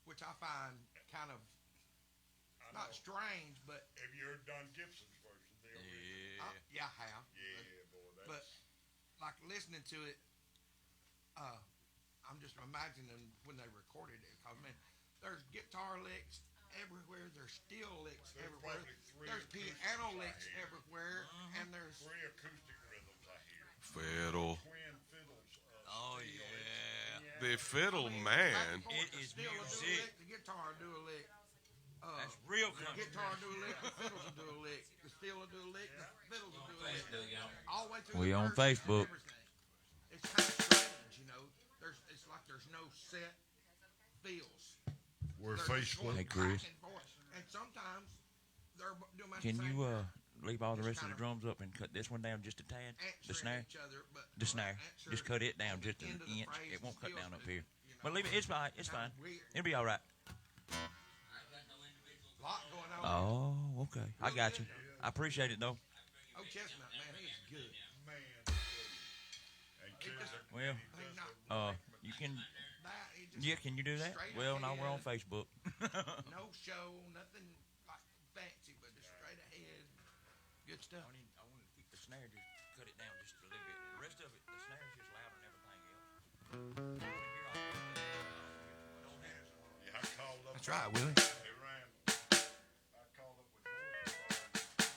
which I find kind of I not know. strange, but Have you heard Don Gibson's version? The original? yeah, I have. Yeah, boy, But that's like listening to it, uh, I'm just imagining when they recorded it. Cause man, there's guitar licks everywhere. There's steel licks there's everywhere. probably three There's acoustics piano I licks hear. everywhere, and there's Three acoustic rhythms I hear. Fiddle. Twin fiddles. Oh, steel, yeah. The fiddle back man. and forth, It the is steel will do a music. lick, the guitar will do a lick. That's real The country. guitar will do a lick, the fiddles will do a lick, the steel will do a lick, the fiddles will do a lick. Facebook, y'all. All the way through We the on verses and Facebook. everything. It's kind of strange, you know. It's like there's no set feels. We're They're just Facebook. going Hey, Chris. back and forth. And sometimes they're doing the Can same you time, leave all the Just rest of the kind drums up and cut this one down just a tad? The answering snare? each other, but The snare. answer Just cut it down just an end of the inch. phrase It won't cut still down up do, here. you know. But leave it. It's fine. It's fine. Kinda weird. It'll be all right. Lot going on. Oh, okay. I got you. I appreciate it though. Oh, Chestnut, man, he's good. Man. And He just, Well, I mean, not you can. that. He just Yeah, can you do that? straight Well, no, we're on ahead, Facebook. no show, nothing like fancy, but just straight ahead. Good stuff. I want to keep the snare, just cut it down just a little bit. The rest of it, the snare's just louder than everything else. Yeah, I called up. That's right, Willie. Hey, Randall. I called up with George.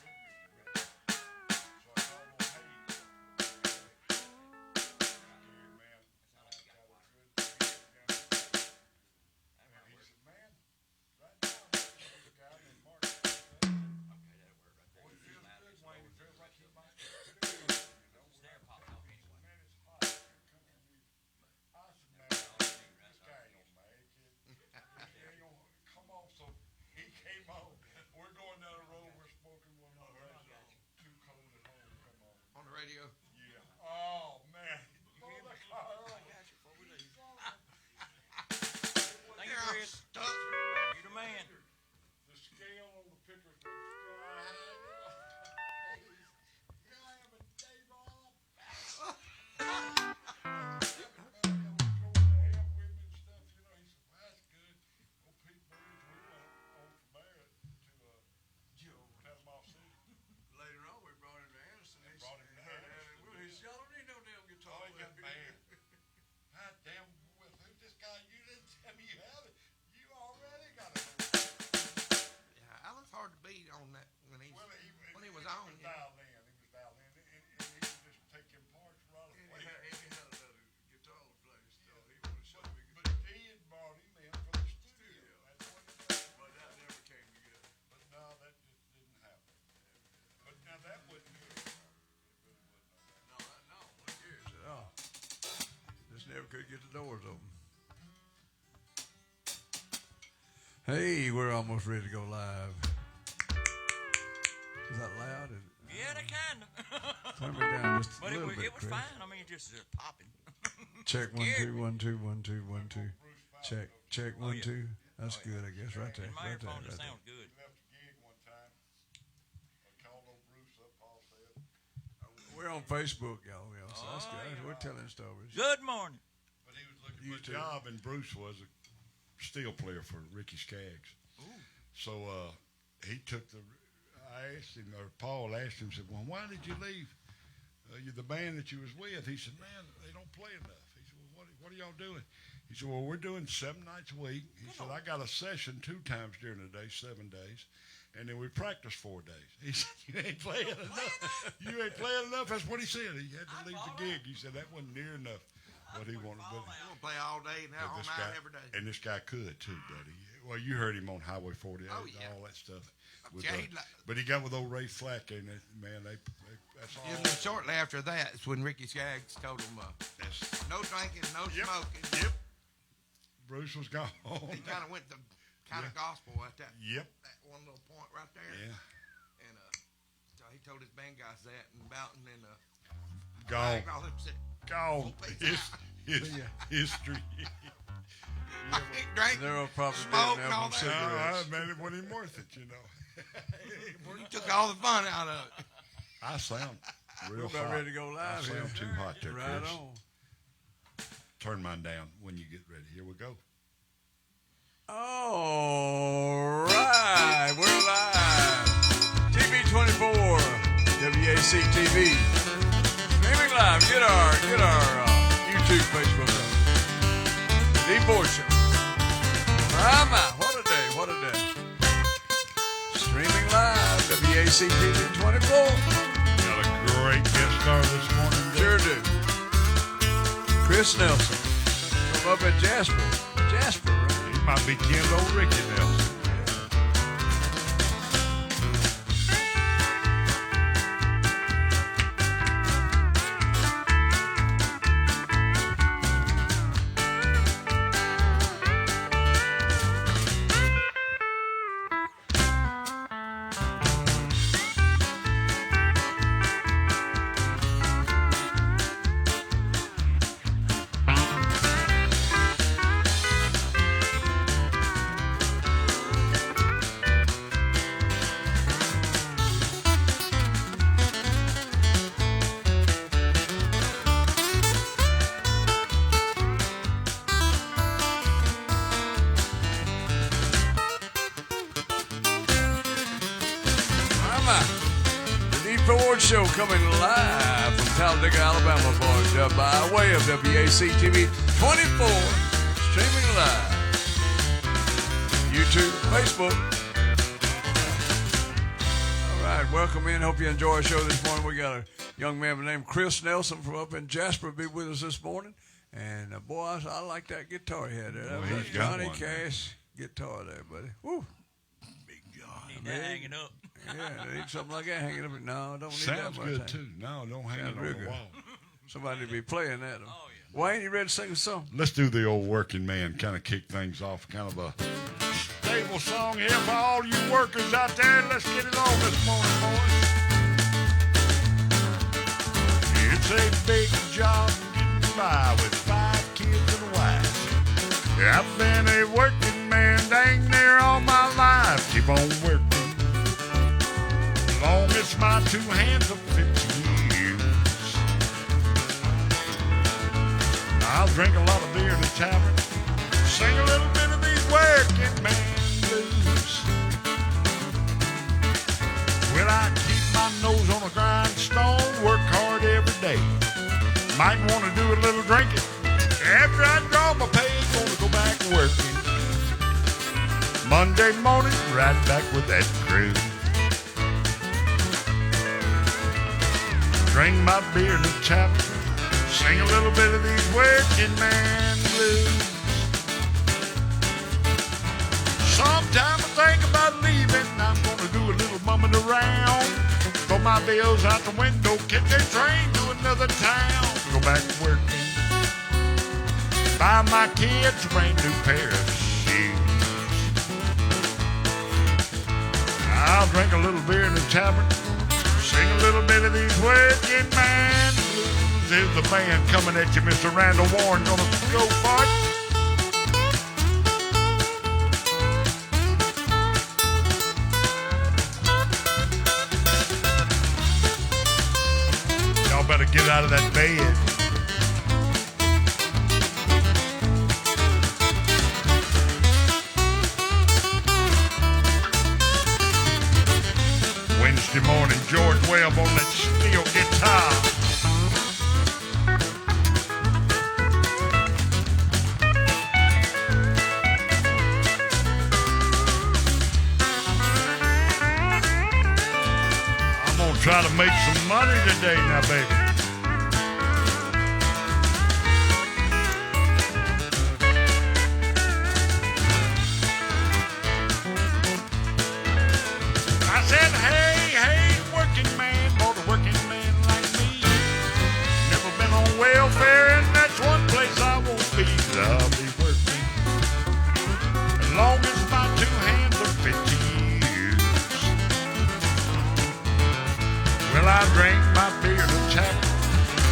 So I called on Hayes. Here, man. I got a good gig down there. And he said, man, right now, there's a guy named Mark. Boy, it feels good, Wayne. It feels like you might be good. You know, Snare popped off anyway. man, it's hot. Here comes the music. I said, man, this guy ain't gonna make it. He ain't gonna come on. So he came on. We're going down the road. We're smoking one of those. Too cold at home. Come on. On the radio. Yeah. Oh man. Blow the car over. Thank you, There, I'm Chris. stuck. You're the man. The scale on the picture goes flying. Here I am a day roll. Later on, we brought him to Anderson. He Brought him to said, Anderson. Well, he said, y'all don't need no damn guitar. Oh, he got mad. God damn, with who this guy? You didn't tell me you had it. You already got it. Yeah, Alan's hard to beat on that when he Well, when he was on. He was You know. dialed in. He was dialed in. And he would just take him parts right And away. he had another guitar to play still. He wanted to show me But Dee had brought him in for the studio. That's what it was. but that never came together. But no, that just didn't happen. But now that wouldn't do it. No, one year. Said, oh, just never could get the doors open. Hey, we're almost ready to go live. Is that loud? Yeah, they kind of. Turn me down just a But it little was, bit, it was Chris. fine. I mean, just popping. Check 1 Scared 2 me. 1 2 1 2 1 2. Check check Oh, 1 yeah. 2. That's good, I guess. Right there. In my Right there. earphones, it Right there. sounds good. We left a gig one time. I called old Bruce up. Paul said, We're on Facebook, y'all. So that's Oh, good. yeah. We're telling stories. Good morning. but he was looking You for a too. job, and Bruce was a steel player for Ricky Skaggs. So he took the. I asked him, or Paul asked him, said, "Well, why did you leave the band that you was with?" He said, "Man, they don't play enough." He said, "Well, what are y'all doing?" He said, "Well, we're doing 7 nights a week." He said, "I got a session 2 times during the day, 7 days, and then we practice 4 days." He said, "You ain't playing enough. You ain't playing enough." That's what he said. He had to leave the gig. He said that wasn't near enough what he wanted. But I'm gonna play all day and all this night guy, every day. and this guy could too, buddy. Well, you heard him on Highway 48 Oh, and yeah. all that stuff. With, Yeah, he'd like- but he got with old Ray Flack, and man, that's all. And then shortly after that, it's when Ricky Skaggs told him, That's, no drinking, no Yep. smoking. yep. Bruce was gone. He kind of went the kind of gospel at that Yep. one little point right there. Yeah. And so he told his band guys that, and Boughton and Gone. all them said, Gone. Peace History. I ain't drinking, They're all probably smoke dead and now all from that. cigarettes. Man, it wasn't even worth it, you know. You took all the fun out of it. I sound real We're about hot. ready to go I live here. sound too hot there, Right Chris. on. Turn mine down when you get ready. Here we go. All right, we're live. TV 24, WAC TV. Streaming live. Get our YouTube, Facebook up. The Boy Show. What a day, what a day. Streaming live, WAC TV 24. Got a great guest star this morning. Sure do. Chris Nelson from up at Jasper. Jasper, right? He might be kin to old Ricky Nelson. The Deep Ford Show coming live from Talladega, Alabama, boys, by way of WAC TV 24, streaming live. YouTube, Facebook. All right, welcome in. Hope you enjoy our show this morning. We got a young man named Chris Nelson from up in Jasper be with us this morning. And boy, I like that guitar he had there. That was he's got Johnny one, Cash guitar there, buddy. Woo. Need that hanging up. Yeah, they need something like that hanging up. No, don't need Sounds that much. good too. No, don't hang it on real the good. wall. Somebody be playing that. Oh, yeah. Wayne, you ready to sing a song? Let's do the old working man, kind of kick things off, kind of a stable song here for all you workers out there. Let's get it on this morning, boys. It's a big job getting by with 5 kids and a wife. Yeah, I've been a working man dang near all my life. Keep on working. Long as my 2 hands are 50 years. I'll drink a lot of beer in the tavern, sing a little bit of these working man blues. Well, I keep my nose on a grindstone, work hard every day. Might want to do a little drinking. After I draw my pay, gonna go back working. Monday morning, right back with that crew. Drink my beer in the tavern, sing a little bit of these working man blues. Sometime I think about leaving, I'm gonna do a little bumming around. Throw my bills out the window, catch a train to another town. Go back working, buy my kids a brand new pair of shoes. I'll drink a little beer in the tavern, sing a little bit of these working man blues. Here's the band coming at you, Mr. Randall Warren, gonna go for it. Y'all better get out of that bed. Wednesday morning, George Webb on that steel guitar. I'm gonna try to make some money today now, baby. I said, hey, working man, bought a working man like me. Never been on welfare, and that's one place I won't be. I'll be working as long as my 2 hands are 50 years. Well, I drink my beer in the tavern,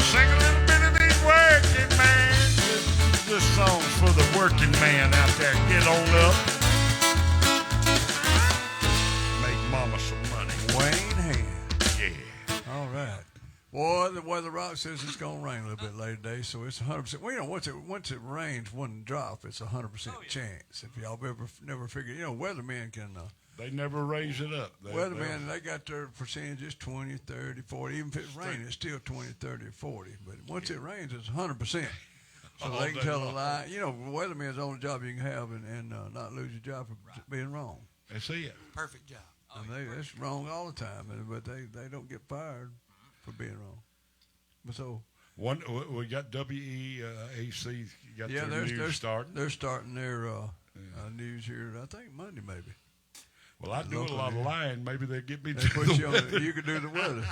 sing a little bit of these working man. This song's for the working man out there. Get on up. Make mama some money. Wayne Hand. Yeah. All right. Boy, the weather rock says it's gonna rain a little bit later today, so it's 100%. Well, you know, once it rains, one drop, it's 100% chance. If y'all never figured, weathermen can. They never raise it up. Weathermen, they got their percentages 20, 30, 40. Even if it's raining, it's still 20, 30, or 40. But once it rains, it's 100%. So All they can day tell a long. lie. Weatherman's the only job you can have and not lose your job for being wrong. That's it. Perfect job. And that's wrong all the time, but they don't get fired for being wrong. But so We got WEAC. Got yeah, their news starting. They're starting their news here. I think Monday maybe. Well, I do a local lot of news. lying. Maybe they'll get me They to put the you on. weather. You can do the weather.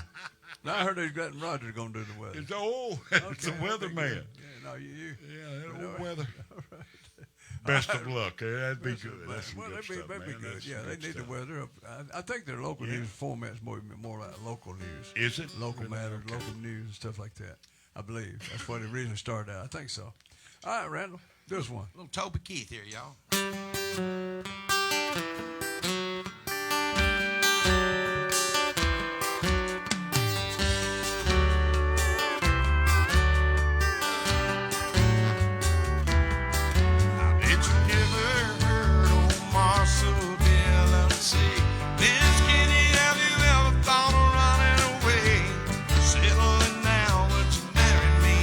Now I heard they've got Roger going to do the weather. It's a Okay, weatherman. good. Yeah, no, you. Yeah, that All old right. weather. Best of luck. That'd be Best good. of luck. That's some Well, good stuff, that'd be man. good. That's Yeah, some they good need stuff. the weather up. I think their local Yeah. news format's more like local news. Is it? Local Really? matters, Okay. local news, and stuff like that. I believe that's what it originally started out. I think so. All right, Randall, do us one. Little Toby Keith here, y'all. I bet you never heard old Marcel Dillon say, Miss Kitty, have you ever thought of running away? Settling down, would you marry me?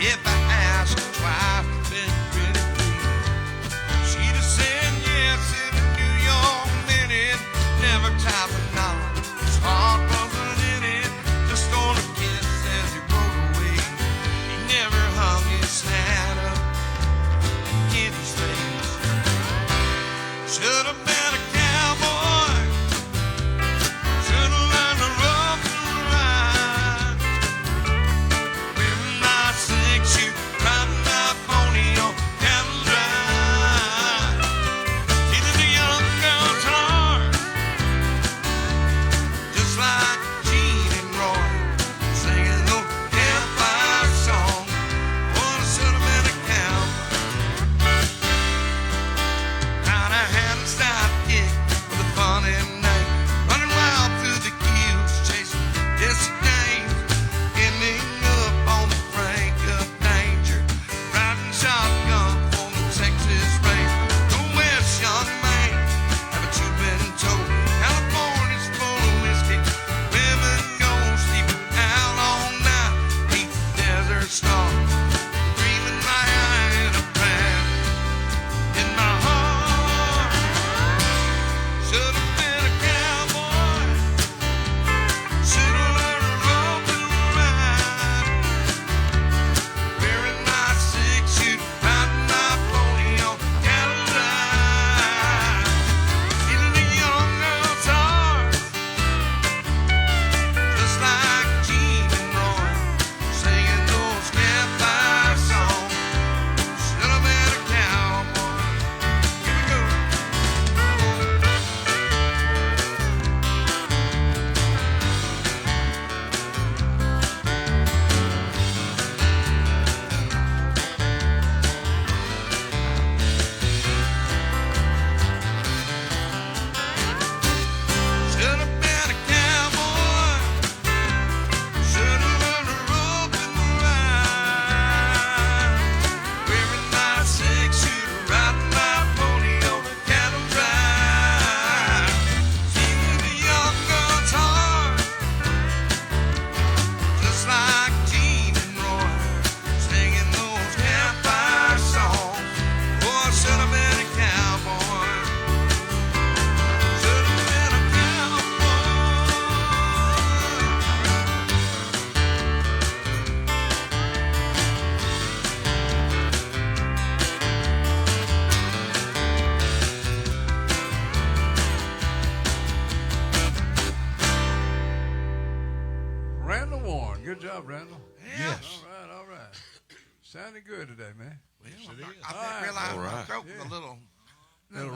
If I asked you twice, been pretty pleased. She'd have said yes in a New York minute. Never tied a knot, his heart wasn't in it. Just on a kiss as he rode away. He never hung his hat up in his face. Should have been a cowboy. Should have learned to rope and ride. Wearing my six-shoot, riding my pony on cattle drive. Teaching the young girls hard, just like Gene and Roy, singing those campfire songs. Boy, I should have been a cowboy. Kinda had a sidekick with a funny name, running wild through the hills, chasing Jesse James, ending up on the brink of danger, riding shotgun for the Texas range. Go west, young man, haven't you been told? California's full of whiskey, women go sleeping out all night, beneath the desert stars, dreaming my eye of prayer in my heart. Should have been a cowboy. Should have learned to rope and ride. Wearing my six-shoot, riding my pony on cattle drive. Stealing a young girl's heart, just like Gene and Roy, singing those campfire songs. Should have been a cowboy. Here we go. Should have been a cowboy. Should have learned to rope and ride. Wearing my six-shooter, riding my pony on a cattle drive. Stealing the young girl's heart, just like Gene and Roy, singing those campfire songs. Oh, I should have been a cowboy. Should have been a cowboy. Randall Warren, good job, Randall. Yes. All right. Sounded good today, man. Yes, it is. I All right. didn't realize All my right. throat was Yeah. a little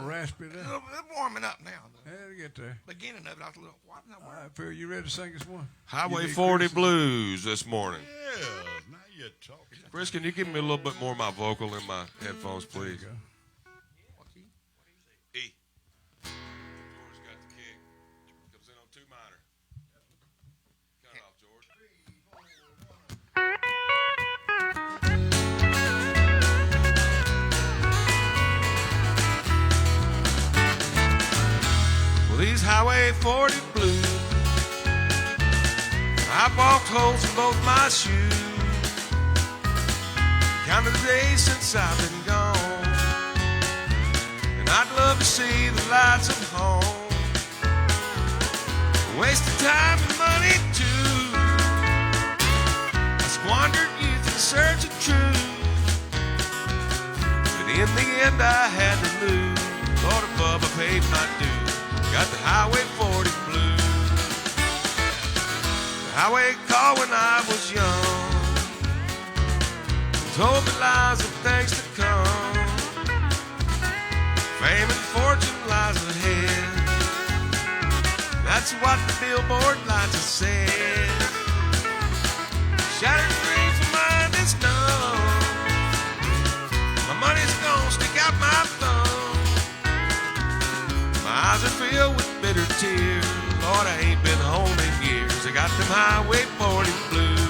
Raspy there. warming up now. The Yeah, to get there. beginning of it, I was a little, what in the All world? right, Phil, you ready to sing us one? Highway You did 40 Chris. Blues this morning. Yeah, now you're talking. Chris, can you give me a little bit more of my vocal in my headphones, please? There you What key? E. George got the kick. Comes in on 2 minor. Cut it off, George. these Highway 40 blues. I've walked holes in both my shoes. Counted the days since I've been gone, and I'd love to see the lights of home. Wasted time and money too. I squandered youth in search of truth, but in the end I had to lose. Lord above, I paid my dues. Got the Highway 40 blues. The highway called when I was young, told me lies of things to come. Fame and fortune lies ahead. That's what the billboard lights have said. Shattered dreams, my mind is numb. My money's gone, stick out my thumb. My eyes are filled with bitter tears. Lord, I ain't been home in years. I got them Highway 40 blues.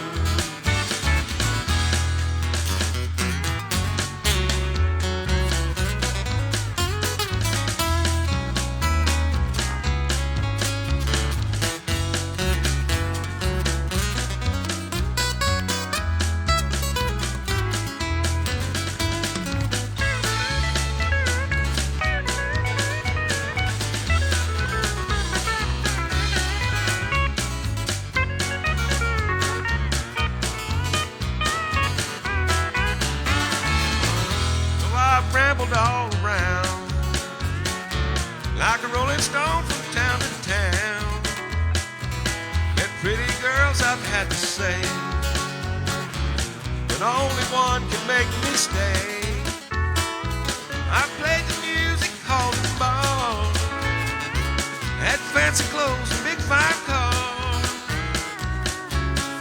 All around like a rolling stone from town to town. Met pretty girls I've had to say, but only one can make me stay. I played the music hall and bar, had fancy clothes and big fine cars,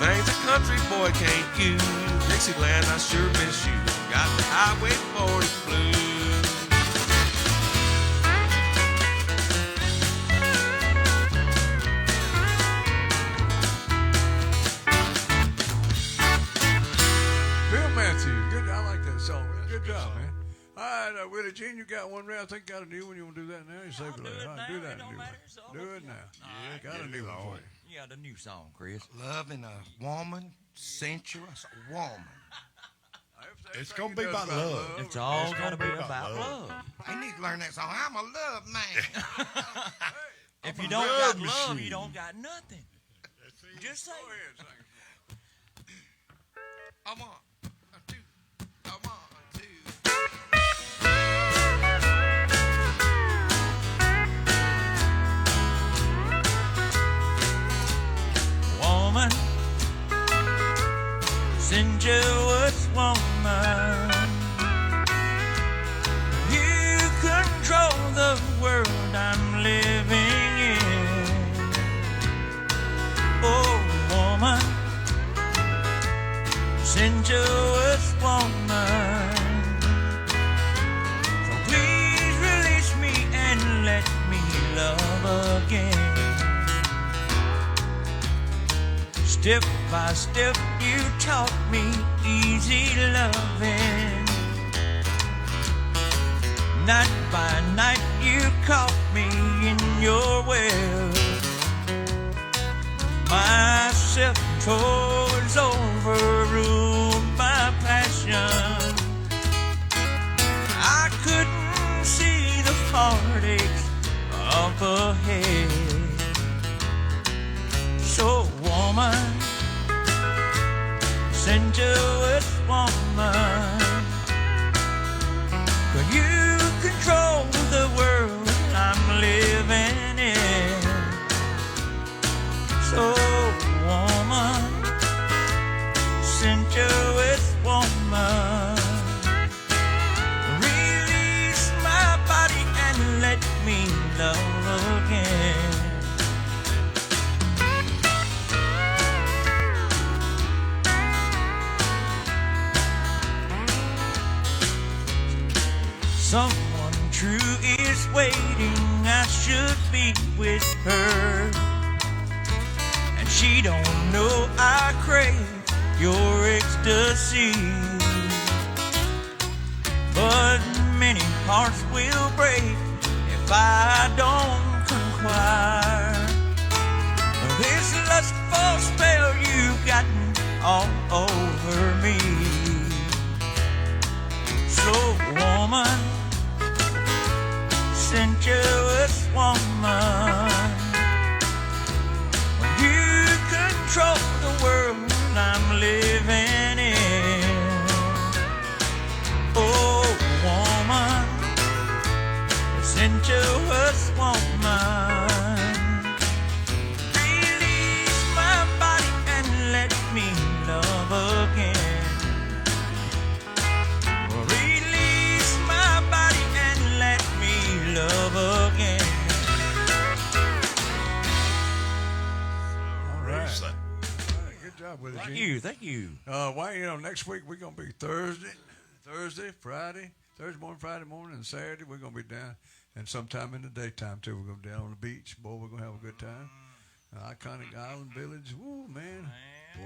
things a country boy can't use. Dixieland, I sure miss you. Got the Highway 40 blues. Bill Matthews, good. I like that song. Good job, man. All right, Willie Jean, you got one there. I think got a new one. You want to do that now? You say, I'll do it all right, now. do that. It don't matter. It's all Do up it to now. you. Got a new one for you. Yeah, the new song, Chris. Loving a woman, sensuous woman. It's gonna be about love. It's all It's gonna gonna be be about about love. I need to learn that song. I'm a love man. If I'm you a don't love got love, machine. you don't got nothing. Just say Go ahead, sing it. I want a two. I want a two. woman, sensuous woman. You control the world I'm living in. Oh, woman, sensuous woman. So please release me and let me love again. Step by step you taught me easy loving. Night by night you caught me in your well. My self-control is overruled by passion. I couldn't see the heartaches up ahead. So woman, sensuous woman, could you control the world I'm living in? So woman, sensuous woman, release my body and let me love again. Someone true is waiting, I should be with her. And she don't know I crave your ecstasy. But many hearts will break if I don't conquer. fire. This lustful spell you've gotten all over me. So, woman, sensuous woman, you control the world I'm living in. Oh, woman, sensuous woman, release my body and let me love again. Release my body and let me love again. All right. Lisa. All right, good job with it, Thank Gene. you, thank you. Wayne, next week we're gonna be Thursday, Friday, Thursday morning, Friday morning, and Saturday we're gonna be down, and sometime in the daytime too. We're gonna be down on the beach. Boy, we're gonna have a good time. Iconic Island Village. Woo, man.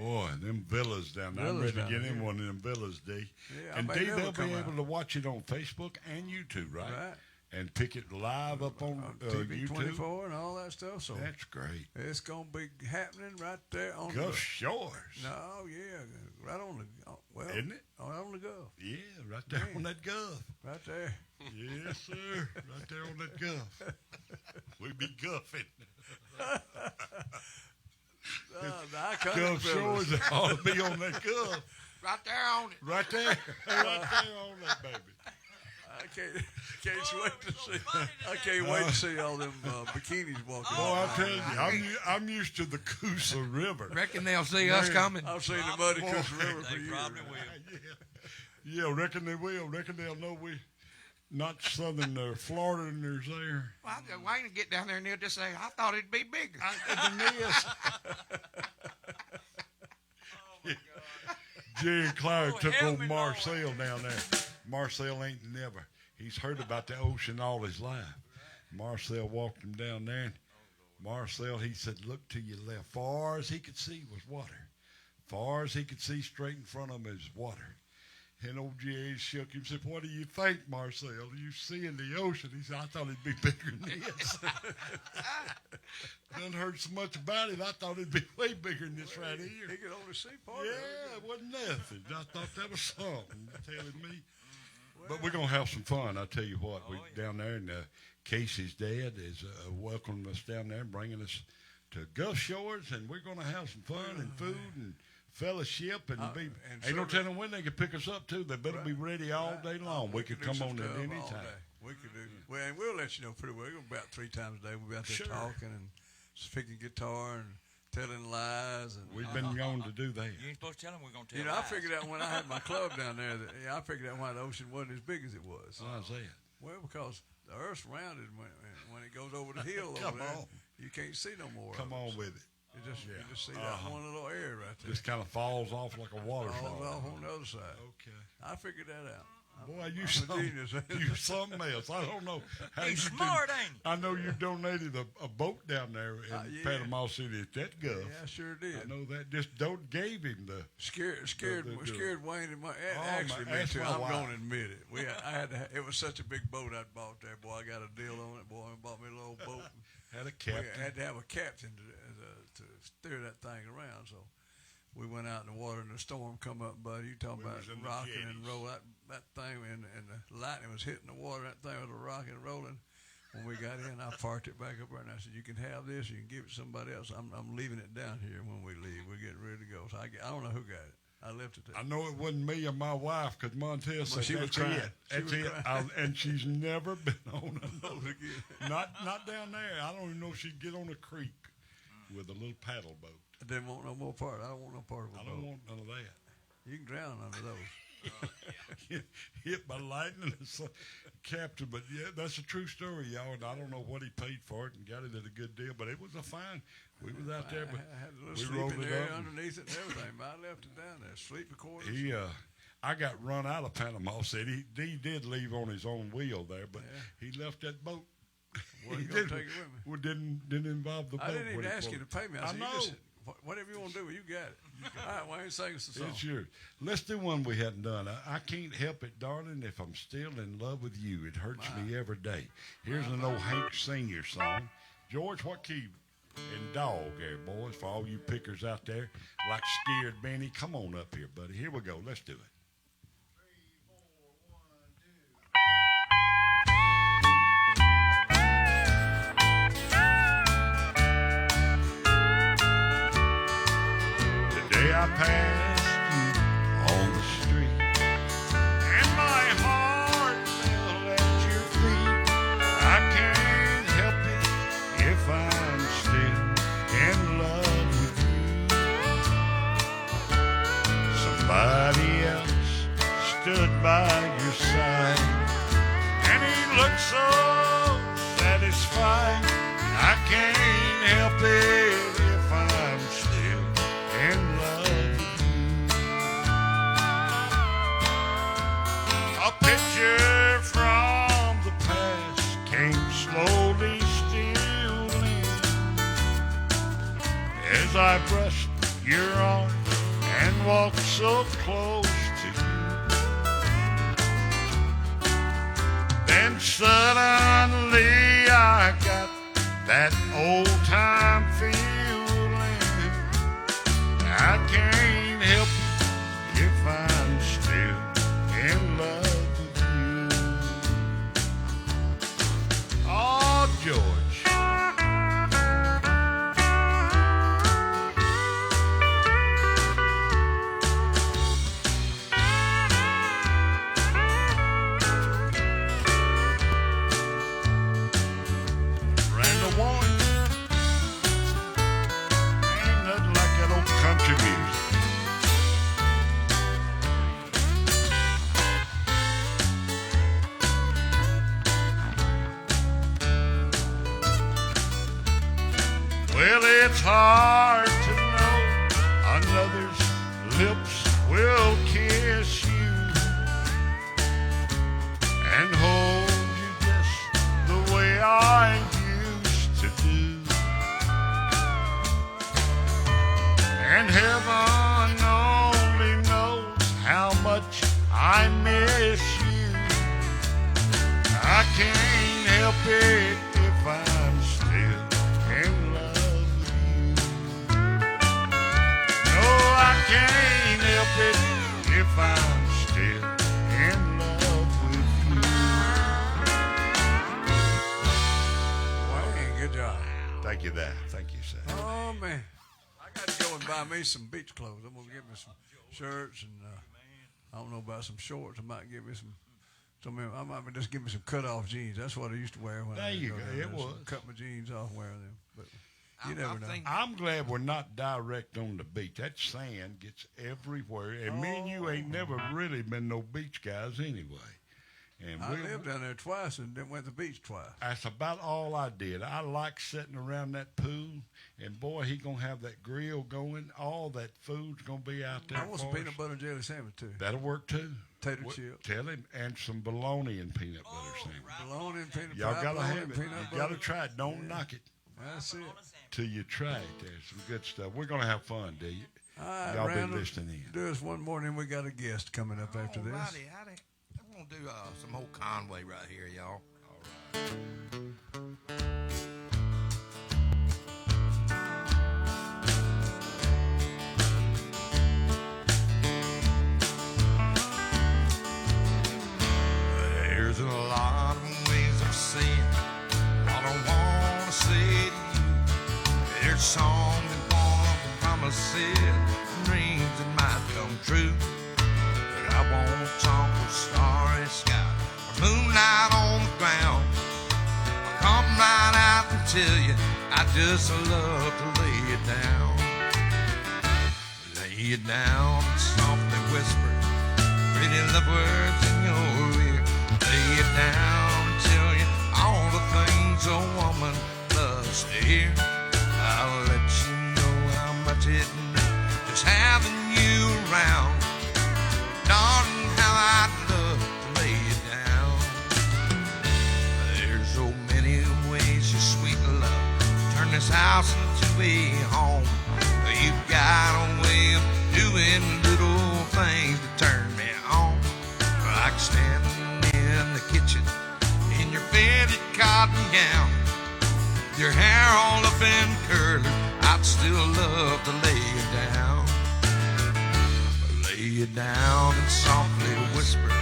Boy, them villas down there. I'm Villas ready to down get in there. one of them villas, D. Yeah, I And may D, never they'll come be out. able to watch it on Facebook and YouTube, right? Right. And pick it live up on TV YouTube. 24 and all that stuff. So That's great. it's gonna be happening right there on Gulf the. Shores. No, yeah, right on the. Well, Isn't it? Right on the Gulf, Yeah, right there Man. on that Gulf. right there. Yes, sir. Right there on that Gulf. We be guffing. The iconic Gulf Village. Shores ought to be on that Gulf. Right there on it. Right there. Right there on that baby. I can't wait to see. I can't wait to see all them bikinis walking. Boy, I tell you, I'm used to the Coosa River. Reckon they'll see us coming. I've seen the muddy Boy. Coosa River for They years. probably will. Yeah, reckon they will. Reckon they'll know we not southern Florida-ers there. Well, Wayne will get down there and he'll just say, I thought it'd be bigger. Jerry and Clyde Oh, took help old me, Marcel down there. Marcel ain't never. He's heard about the ocean all his life. Marcel walked him down there. And Marcel, he said, look to your left. Far as he could see was water. Far as he could see straight in front of him is water. And old Jerry shook him and said, what do you think, Marcel? You see in the ocean? He said, I thought it'd be bigger than this. Done heard so much about it, I thought it'd be way bigger than this right He here. could only see part of it. Yeah, it wasn't nothing. I thought that was something. You telling me? But we're gonna have some fun. I tell you what, we're down there, and Casey's dad is welcoming us down there, and bringing us to Gulf Shores, and we're gonna have some fun and food and fellowship, and be. and Ain't no service. telling when they can pick us up too. They better be ready all day long. We could do come some on at stuff any all time. day. We could do. Well, and we'll let you know pretty well. We're about 3 times a day. We'll be out there Sure. talking and picking guitar and telling lies. And We've been known to do that. You ain't supposed to tell them we're gonna tell you know, I lies. figured out when I had my club down there that I figured out why the ocean wasn't as big as it was. Why's that? Well, because the Earth's rounded. When it goes over the hill over Come there, on. you can't see no more. Come of it. on with it. You just see that Uh-huh. one little area right there. Just kind of falls off like a All waterfall. off on the other side. Okay. I figured that out. Boy, you I'm a some, genius. you something else. I don't know how He's you smart, did- ain't he? I know you donated a boat down there in Yeah. Panama City at that Gulf. Yeah, I sure I did. know that. Just don't gave him the. Scared Wayne and actually me ask too. my I'm wife. going to admit it. I had to. It was such a big boat I bought there, boy. I got a deal on it, boy. I bought me a little boat. Had a We captain. had to have a captain to steer that thing around. So we went out in the water, and the storm come up, buddy. You talking We about was in the rocking and jetties. roll that thing, and the lightning was hitting the water. That thing was rocking and rolling. When we got in, I parked it back up there, and I said, "You can have this. You can give it to somebody else. I'm leaving it down here when we leave. We're getting ready to go." So I don't know who got it. I left it there. I know it wasn't me or my wife because Montez said she was that's crying. it. She That's was it. crying. And she's never been on a boat. again. Not down there. I don't even know if she'd get on a creek with a little paddle boat. I didn't want no more part. I don't want no part of a I boat. don't want none of that. You can drown under those. Hit by lightning and so, captain. But yeah, that's a true story, y'all. And I don't know what he paid for it and got it at a good deal, but it was a fine. We was out there, but I had a we little rolled sleeping it area up. and underneath it and everything. But I left it down there. Sleeping quarters. I got run out of Panama City. He did leave on his own wheel there, but he left that boat. Wasn't He gonna didn't- take it with me. Well, didn't involve the boat. I didn't even when he ask you pulled to it. pay me. I I said, know. you just, whatever you want to do, you got it. All right, Wayne, sing us a song. It's yours. Let's do one we hadn't done. I can't help it, darling, if I'm still in love with you. It hurts me every day. Here's an old Hank Senior song. George, what key? And dog there, boys, for all you pickers out there, like Scared Benny. Come on up here, buddy. Here we go. Let's do it. Today I passed you on the street, and my heart fell at your feet. I can't help it if I'm still in love with you. Somebody else stood by your side, and he looked so satisfied. I can't help it if I'm still in love with you. A picture from the past came slowly stealing as I brushed your arm and walked so close to you. Then suddenly I got that old time feeling. I can't help it if I'm still in love with you. Oh, George. Randall Warren. Ain't nothing like that old country music. Well, it's hard to know another's lips will kiss you and hold you just the way I used to do. And heaven only knows how much I miss you. I can't help it if I'm still in love with you. No, I can't help it if I'm still in love with you. Wayne, good job. Thank you, that. Thank you, sir. Oh, man. I got to go and buy me some beach clothes. I'm going to get me some shirts and I don't know about some shorts. I might get me some. I might just give me some cut-off jeans. That's what I used to wear when There I you go. down It there. was. Cut my jeans off wearing them. But you I never know. think- I'm glad we're not direct on the beach. That sand gets everywhere. And me and you ain't never really been no beach guys anyway. And I we lived down there twice and then went to the beach twice. that's about all I did. I like sitting around that pool, and boy, he gonna have that grill going. All that food's gonna be out there. I want some for us. peanut butter and jelly sandwich too. That'll work too. Tater What- chip. Tell him, and some bologna and peanut butter sandwich. Bologna and peanut Y'all fried gotta bologna have and it. peanut You butter. gotta try it. Don't knock it That's it. till you try it. There's some good stuff. We're gonna have fun, do you? All right, Y'all Randall, be listening in. do us one more, and then we got a guest coming up after this. Alrighty, howdy. I'm gonna do some old Conway right here, y'all. There's a lot of ways of saying what I wanna say to you. There's songs and poems and promises, dreams that might come true. But I won't talk of starry sky or moonlight on the ground. I'll come right out and tell you I just love to lay it down. Lay it down and softly whisper pretty love words in your ear. Lay it down and tell you all the things a woman loves to hear. I'll let you know how much it means just having you around. Darling, how I'd love to lay it down. There's so many ways your sweet love turn this house into a home. You've got a way of doing little things to turn me on. Like standing in the kitchen in your faded cotton gown, With your hair all up in curly, I'd still love to lay you down. Lay you down and softly whisper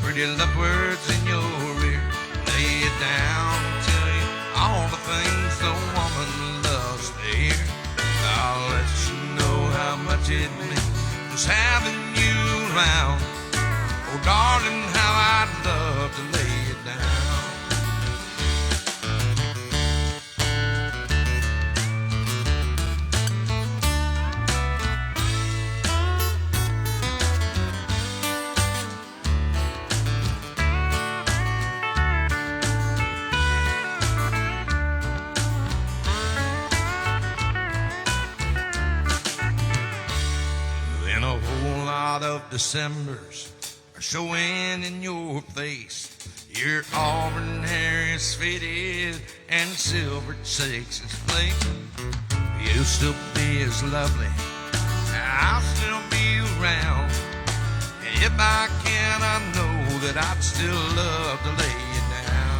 pretty love words in your ear. Lay you down and tell you all the things the woman loves to hear. I'll let you know how much it means just having you around. Oh, darling, how I'd love to lay you down. Then a whole lot of Decembers are showing in your face. Your auburn hair is fitted and silver takes its place. You'll still be as lovely, I'll still be around. And if I can, I know that I'd still love to lay you down.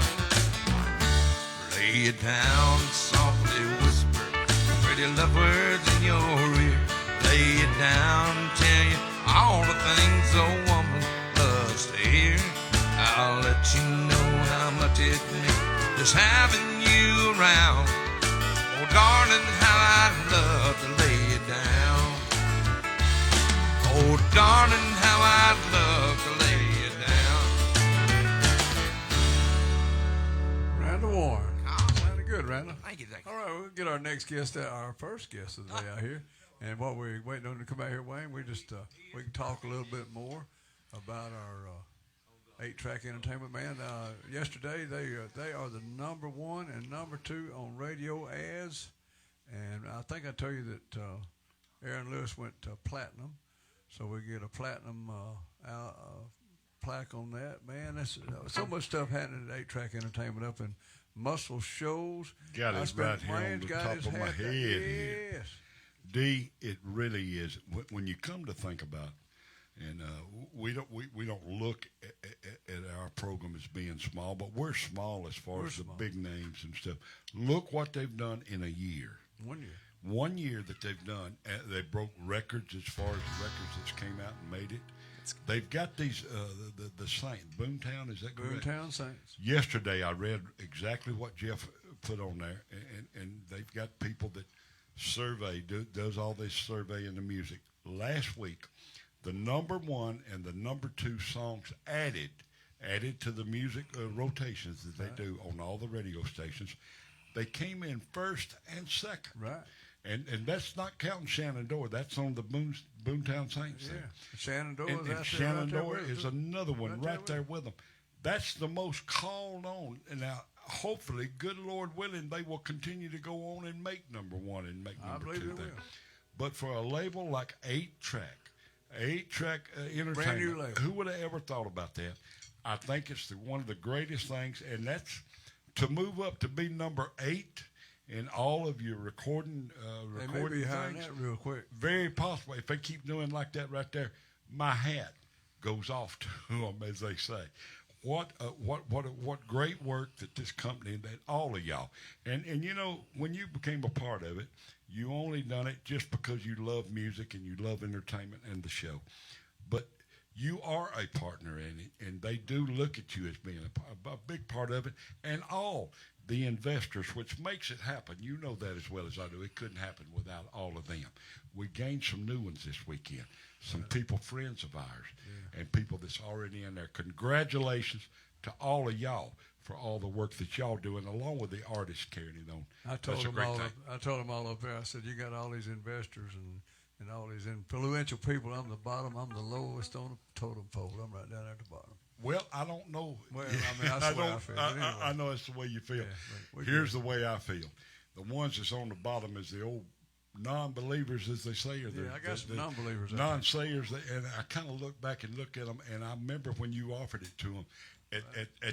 Lay you down and softly whisper pretty love words in your ear. Lay you down and tell you all the things a woman loves to hear. I'll let you know how much it means just having you around. Oh, darling, how I'd love to lay you down. Oh, darling, how I'd love to lay you down. Randall Warren. Oh, Sounded good, Randall. thank you, thank you. All right, we'll get our next guest, our first guest of the day out here. And while we're waiting on him to come out here, Wayne, we just we can talk a little bit more about our 8-track entertainment band. Yesterday, they are the number 1 and number 2 on radio ads, and I think I told you that Aaron Lewis went platinum, so we get a platinum plaque on that. Man, that's so much stuff happening at 8-track entertainment up in Muscle Shoals. Got it right here on Wayne's the got top his of my hat there. head. Yes. D, it really is. When you come to think about it, and we don't look at our program as being small, but we're small as far as the big names and stuff. Look what they've done in a year. 1 year. 1 year that they've done. They broke records as far as records that's came out and made it. They've got these the Saint Boomtown. Is that correct? Boomtown Saints. Yesterday I read exactly what Jeff put on there, and they've got people that does all this surveying the music. Last week, the number 1 and the number 2 songs added to the music rotations that they do on all the radio stations, they came in first and second. Right. And that's not counting Shenandoah. That's on the Boomtown Saints. Yeah. There. Shenandoah And is out Shenandoah there is another one right there with them. That's the most called on. And now, hopefully, good Lord willing, they will continue to go on and make number 1 and make number 2 they there. will. But for a label like 8-track entertainment, Brand new label. who would have ever thought about that? I think it's one of the greatest things, and that's to move up to be number 8 in all of your recording They may be hiring things. that real quick. Very possible. If they keep doing like that right there, my hat goes off to them, as they say. What great work that this company, that all of y'all, and you know, when you became a part of it, you only done it just because you love music and you love entertainment and the show, but you are a partner in it, and they do look at you as being a big part of it, and all the investors, which makes it happen. You know that as well as I do. It couldn't happen without all of them. We gained some new ones this weekend, some people, friends of ours, and people that's already in there. Congratulations to all of y'all for all the work that y'all doing, along with the artists carrying it on. I told That's a them great all. thing. I told them all up there. I said, "You got all these investors and all these influential people. I'm the bottom. I'm the lowest on the totem pole. I'm right down at the bottom." Well, I don't know. Well, I mean, that's the way I feel. But anyway. I know that's the way you feel. Yeah, but Here's the way I feel. The ones that's on the bottom is the old non-believers, as they say, or I got some non-believers out non-sayers. And I kind of look back and look at them, and I remember when you offered it to them, At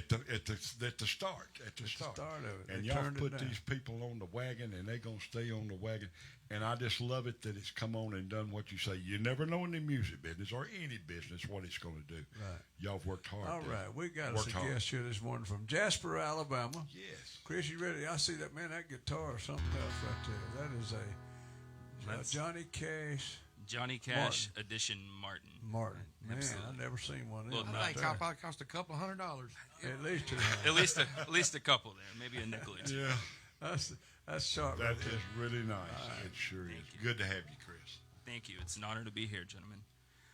the start. start of it. And They y'all turned it put down. these people on the wagon, and they're gonna stay on the wagon. And I just love it that it's come on and done what you say. You never know in the music business or any business what it's going to do. Right. Y'all have worked hard. All to right, we got a worked hard. suggestion this morning from Jasper, Alabama. Yes. Chris, you ready? I see that, man, that guitar or something else right there. That is That's- Johnny Cash Johnny Cash edition Martin. Martin. Man, Absolutely. I've never seen one of Well, them. no, right I think there. it probably cost a couple $100. At least two. At least a couple there, maybe a nickel or two. Yeah. That's sharp. That right is there. really nice. It sure is. you. Good to have you, Chris. Thank you. It's an honor to be here, gentlemen.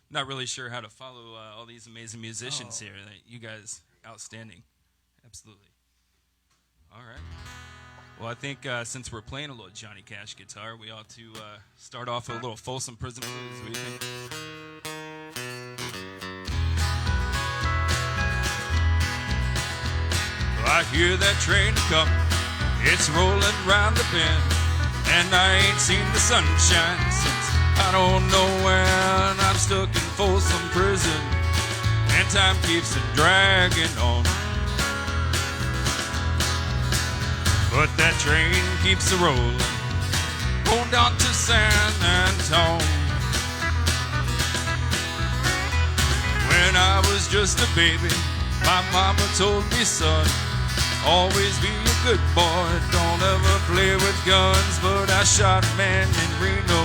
Not really sure how to follow all these amazing musicians here. You guys, outstanding. Absolutely. All right. Well, I think since we're playing a little Johnny Cash guitar, we ought to start off with a little Folsom Prison Blues. What do you think? I hear that train coming, it's rolling round the bend, and I ain't seen the sunshine since I don't know when. I'm stuck in Folsom Prison, and time keeps it dragging on. But that train keeps a rolling, on down to San Antone. When I was just a baby, my mama told me, son, always be a good boy, don't ever play with guns. But I shot a man in Reno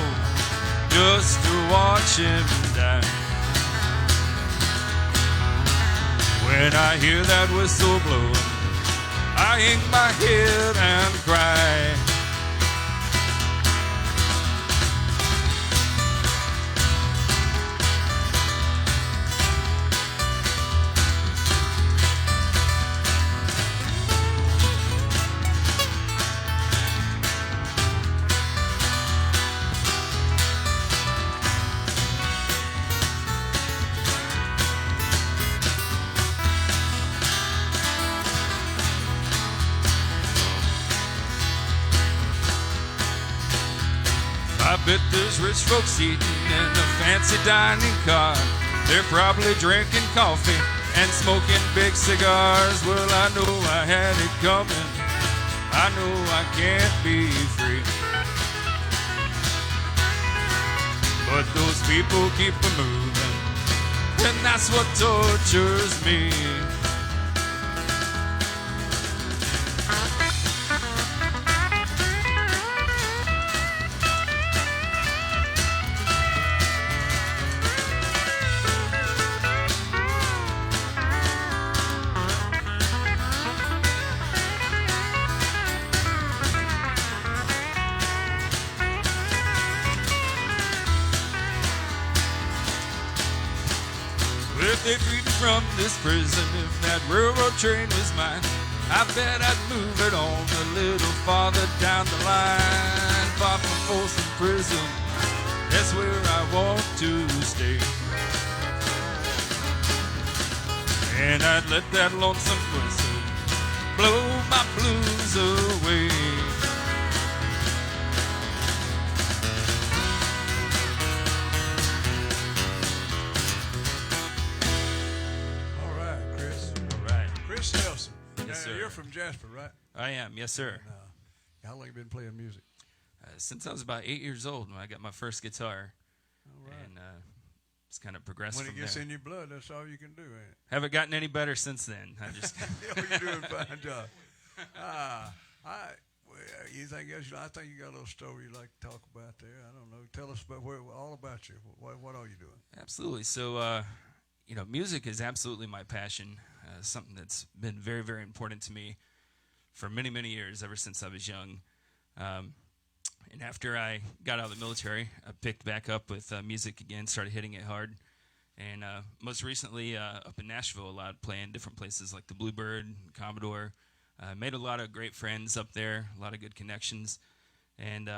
just to watch him die. When I hear that whistle blowing, I hang my head and cry. I bet there's rich folks eating in a fancy dining car. They're probably drinking coffee and smoking big cigars. Well, I know I had it coming. I know I can't be free. But those people keep a moving, and that's what tortures me. If they freed me from this prison, if that railroad train was mine, I bet I'd move it on a little farther down the line. Far from Folsom Prison, that's where I want to stay. And I'd let that lonesome whistle blow my blues away. All right, Chris. All right. Chris Nelson. Yes, Now, sir. You're from Jasper, right? I am, yes, sir. How long you been playing music? Since I was about 8 years old when I got my first guitar. All right. And it's kind of progressed When from it gets there. in your blood, that's all you can do, ain't it? Haven't gotten any better since then. I just You're doing a fine job. Well, anything else? I think you got a little story you'd like to talk about there. I don't know. Tell us about all about you. What are you doing? absolutely. So, music is absolutely my passion. Something that's been very, very important to me for many, many years, ever since I was young. And after I got out of the military, I picked back up with music again, started hitting it hard. And most recently, up in Nashville, a lot playing different places like the Bluebird, Commodore. Made a lot of great friends up there, a lot of good connections. And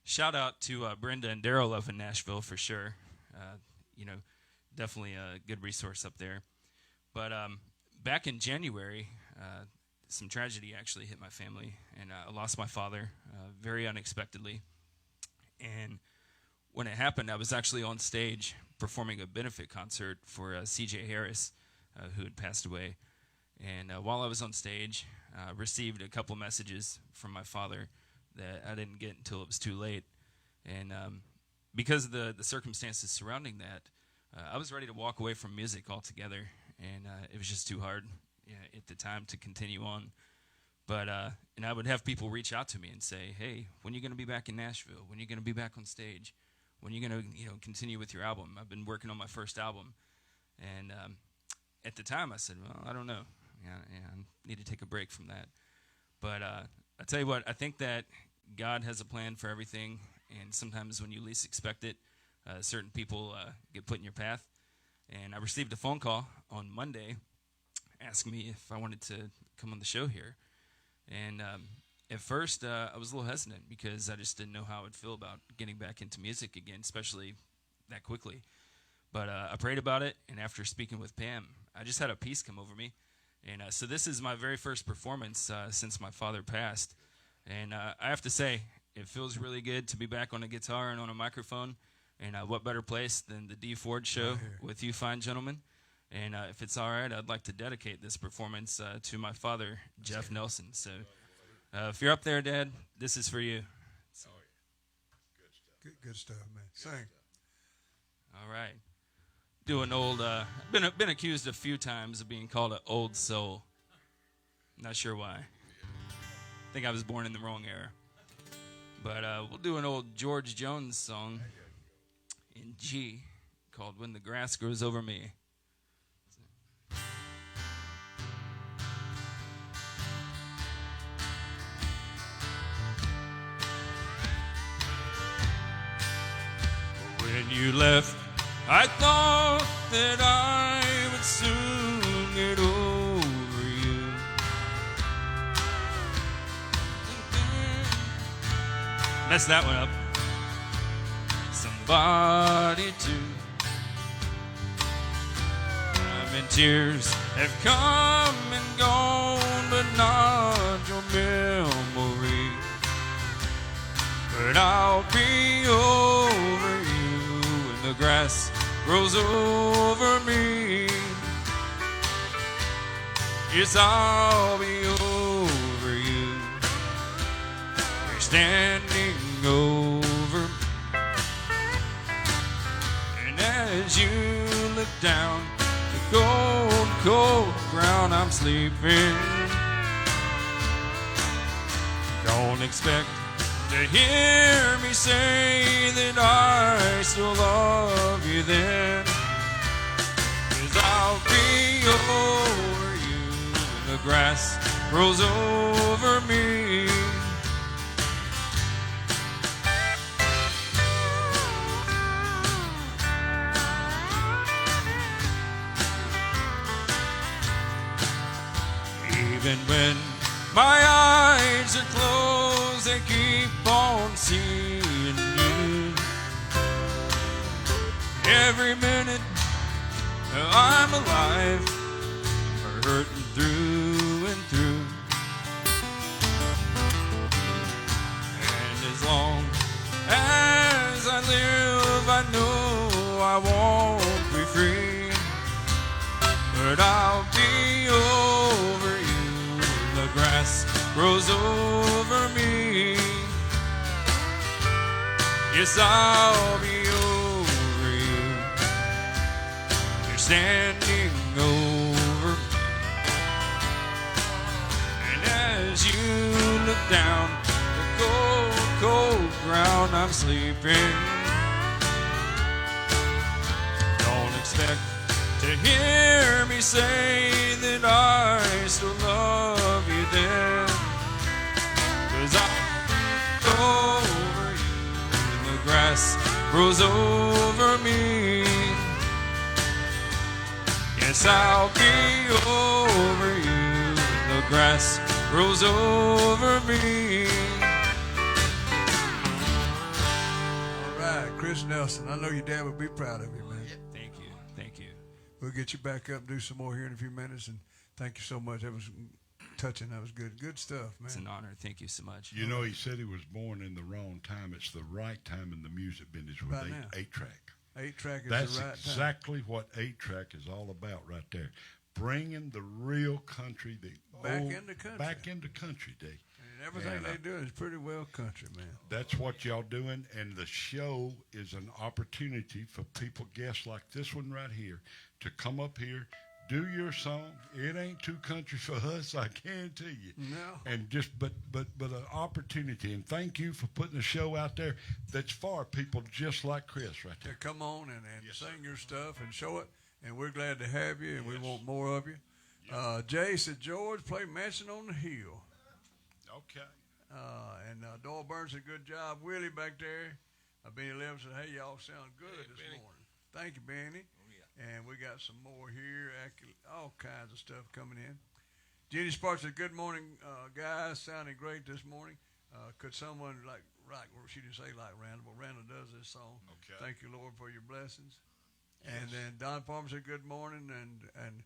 shout out to Brenda and Daryl up in Nashville for sure. Definitely a good resource up there. But back in January, some tragedy actually hit my family, and I lost my father very unexpectedly. And when it happened, I was actually on stage performing a benefit concert for C.J. Harris, who had passed away. And while I was on stage, I received a couple messages from my father that I didn't get until it was too late. And because of the circumstances surrounding that, I was ready to walk away from music altogether, and it was just too hard at the time to continue on. But and I would have people reach out to me and say, "Hey, when are you going to be back in Nashville? When are you going to be back on stage? When are you going to continue with your album?" I've been working on my first album, and at the time I said, "Well, I don't know. I need to take a break from that." But I tell you what, I think that God has a plan for everything, and sometimes when you least expect it, certain people get put in your path. And I received a phone call on Monday asking me if I wanted to come on the show here. And at first, I was a little hesitant because I just didn't know how I would feel about getting back into music again, especially that quickly. But I prayed about it, and after speaking with Pam, I just had a peace come over me. And so this is my very first performance since my father passed. And I have to say, it feels really good to be back on a guitar and on a microphone. And what better place than the D Ford Show with you fine gentlemen. And if it's all right, I'd like to dedicate this performance to my father, Jeff Nelson. So if you're up there, Dad, this is for you. Good stuff, man. Sing. All right. Do an old, been accused a few times of being called an old soul. Not sure why. I think I was born in the wrong era. But we'll do an old George Jones song in G called When the Grass Grows Over Me. When you left, I thought that I would soon get over you. Messed that one up. Somebody to. I mean, tears have come and gone, but not your memory. But I'll be over you when the grass grows over me. Yes, I'll be over you. You're standing over me. And as you look down the cold, cold ground I'm sleeping, don't expect to hear me say that I still love you then. 'Cause I'll be over you when the grass grows over me. Even when my eyes are closed, they keep on seeing you. Every minute I'm alive, or hurting through and through. And as long as I live, I know I won't be free. But I'll be over you when the grass grows over me. Yes, I'll be over you. You're standing over me. And as you look down the cold, cold ground I'm sleeping, don't expect to hear me say that I still love you then. 'Cause I'm over you when the grass grows over me. Yes, I'll be over you when the grass grows over me. All right, Chris Nelson. I know your dad would be proud of you, man. Thank you. Thank you. We'll get you back up and do some more here in a few minutes. And thank you so much. That was touching. That was good. Good stuff, man. It's an honor. Thank you so much. You know, he said he was born in the wrong time. It's the right time in the music business with Right now. 8-track. 8-track is That's the right time. exactly what 8-track is all about right there. bringing the real country, Back into country. back into country, D. And everything And, they do is pretty well country, man. That's what y'all doing, and the show is an opportunity for people, guests like this one right here, to come up here, do your song. It ain't too country for us, I guarantee you. No. And just, but an opportunity. And thank you for putting a show out there that's for people just like Chris right To there. come on and sing your stuff and show it, and we're glad to have you, and we want more of you. Jay said, George, play Mansion on the Hill. Okay. And Doyle Burns did a good job. Willie back there. Benny Levin said, hey, y'all sound good this morning. Thank you, Benny. And we got some more here, all kinds of stuff coming in. Jenny Sparks said, good morning, guys. Sounding great this morning. Could someone, she didn't say like Randall, but Randall does this song. Okay. Thank you, Lord, for your blessings. Yes. And then Don Farmer said, good morning, and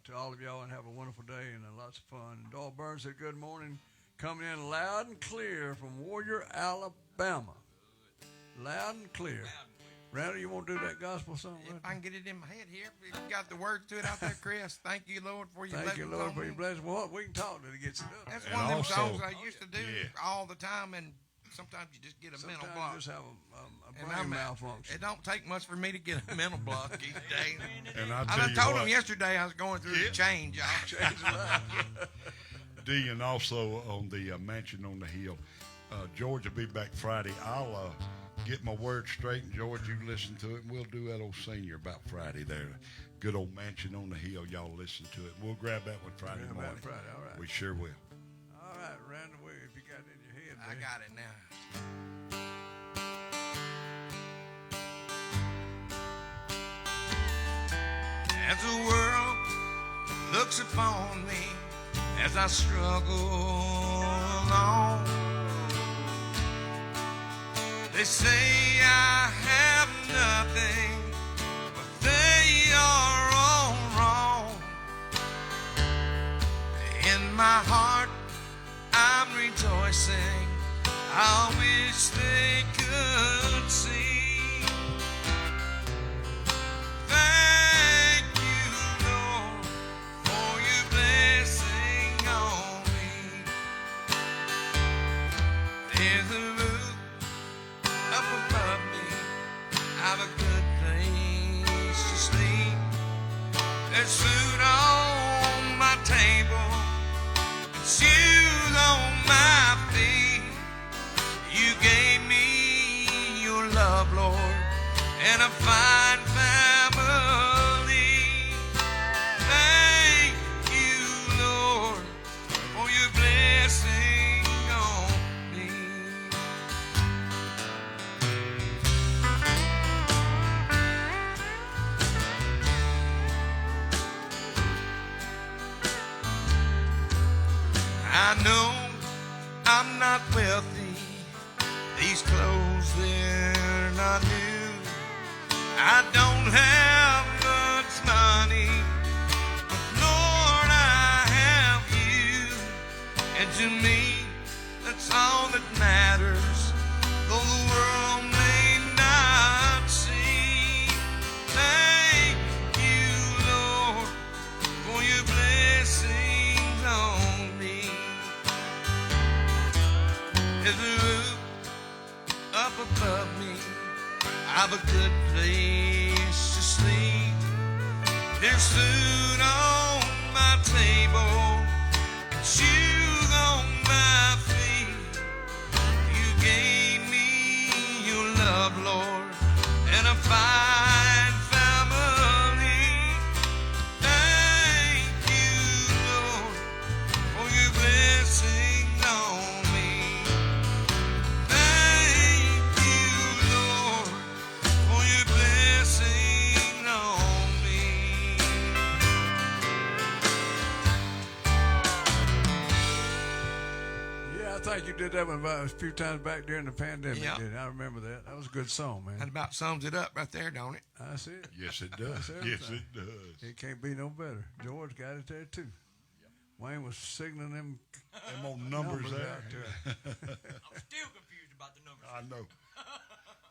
to all of y'all, and have a wonderful day and lots of fun. And Doyle Burns said, good morning, coming in loud and clear from Warrior, Alabama. Loud and clear. Randall, you want to do that gospel song? If I can get it in my head here, if you got the words to it out there, Chris. Thank you, Lord, for your Thank you, blessings Lord, on for me. your blessing. Well, we can talk till it gets it up. That's And one of them also- songs I used to do Yeah. all the time, and sometimes you just get a Sometimes mental block. you just have a And brain I'm malfunction. It don't take much for me to get a mental block each day. And I I tell done you told what, him yesterday I was going through the change, y'all. Change the life. D, and also on the Mansion on the Hill, George will be back Friday. I'll get my words straight, and George, you listen to it, and we'll do that old senior about Friday there. Good old Mansion on the Hill, y'all listen to it. We'll grab that one Friday Grab that morning. Friday, all right. We sure will. All right, Randall, if you got it in your head, I man. got it now. As the world looks upon me as I struggle along, they say I have nothing, but they are all wrong. In my heart, I'm rejoicing. I wish they could see. Thank you, Lord, for your blessing on me. There's a roof up above me. I've a good place to sleep. There's food on my table, and shoes on my feet. You gave me your love, Lord, and a fine family. Thank you, Lord, for your blessing on me. I know I'm not wealthy. These clothes, they're not new. I don't have much money, but Lord, I have you. And to me, that's all that matters, though the world may not see. Thank you, Lord, for your blessings on me. There's a roof up above me. I've a good place to sleep. There's food on my table, and shoes on my feet. You gave me your love, Lord, and a fine family. Thank you, Lord, for your blessing on me. Thank you, Lord, for your blessing on me. Yeah, I think you did that one about a few times back during the pandemic. Yeah. Didn't you? I remember that. That was a good song, That man. about sums it up right there, don't it? That's it. Yes, it does. That's Yes, everything. it does. It can't be no better. George got it there too. Wayne was signaling them Them old numbers there. out there. I'm still confused about the numbers. I know.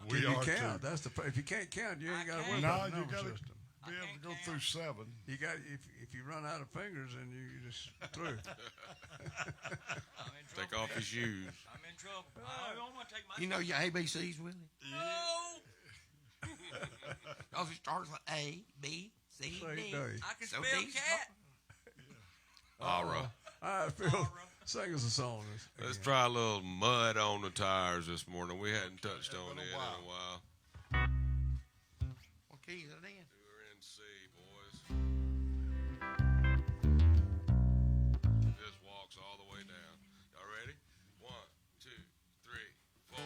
Can We you are count? too. That's the. If you can't count, you ain't got to worry No, about the you number gotta. system. be able to go through 7. You got if you run out of fingers, then you just through. Take off his shoes. I'm in trouble. I don't want to take my. You know your ABCs, Willie? No. Because it starts with A, B, C, Say D. day. I can So spell these- cat. Aura. All right, Phil, sing us a song. Let's try a little mud on the tires this morning. We hadn't touched on it in a while. What key is it in? We're in C, boys. This walks all the way down. Y'all ready? 1, 2, 3, 4.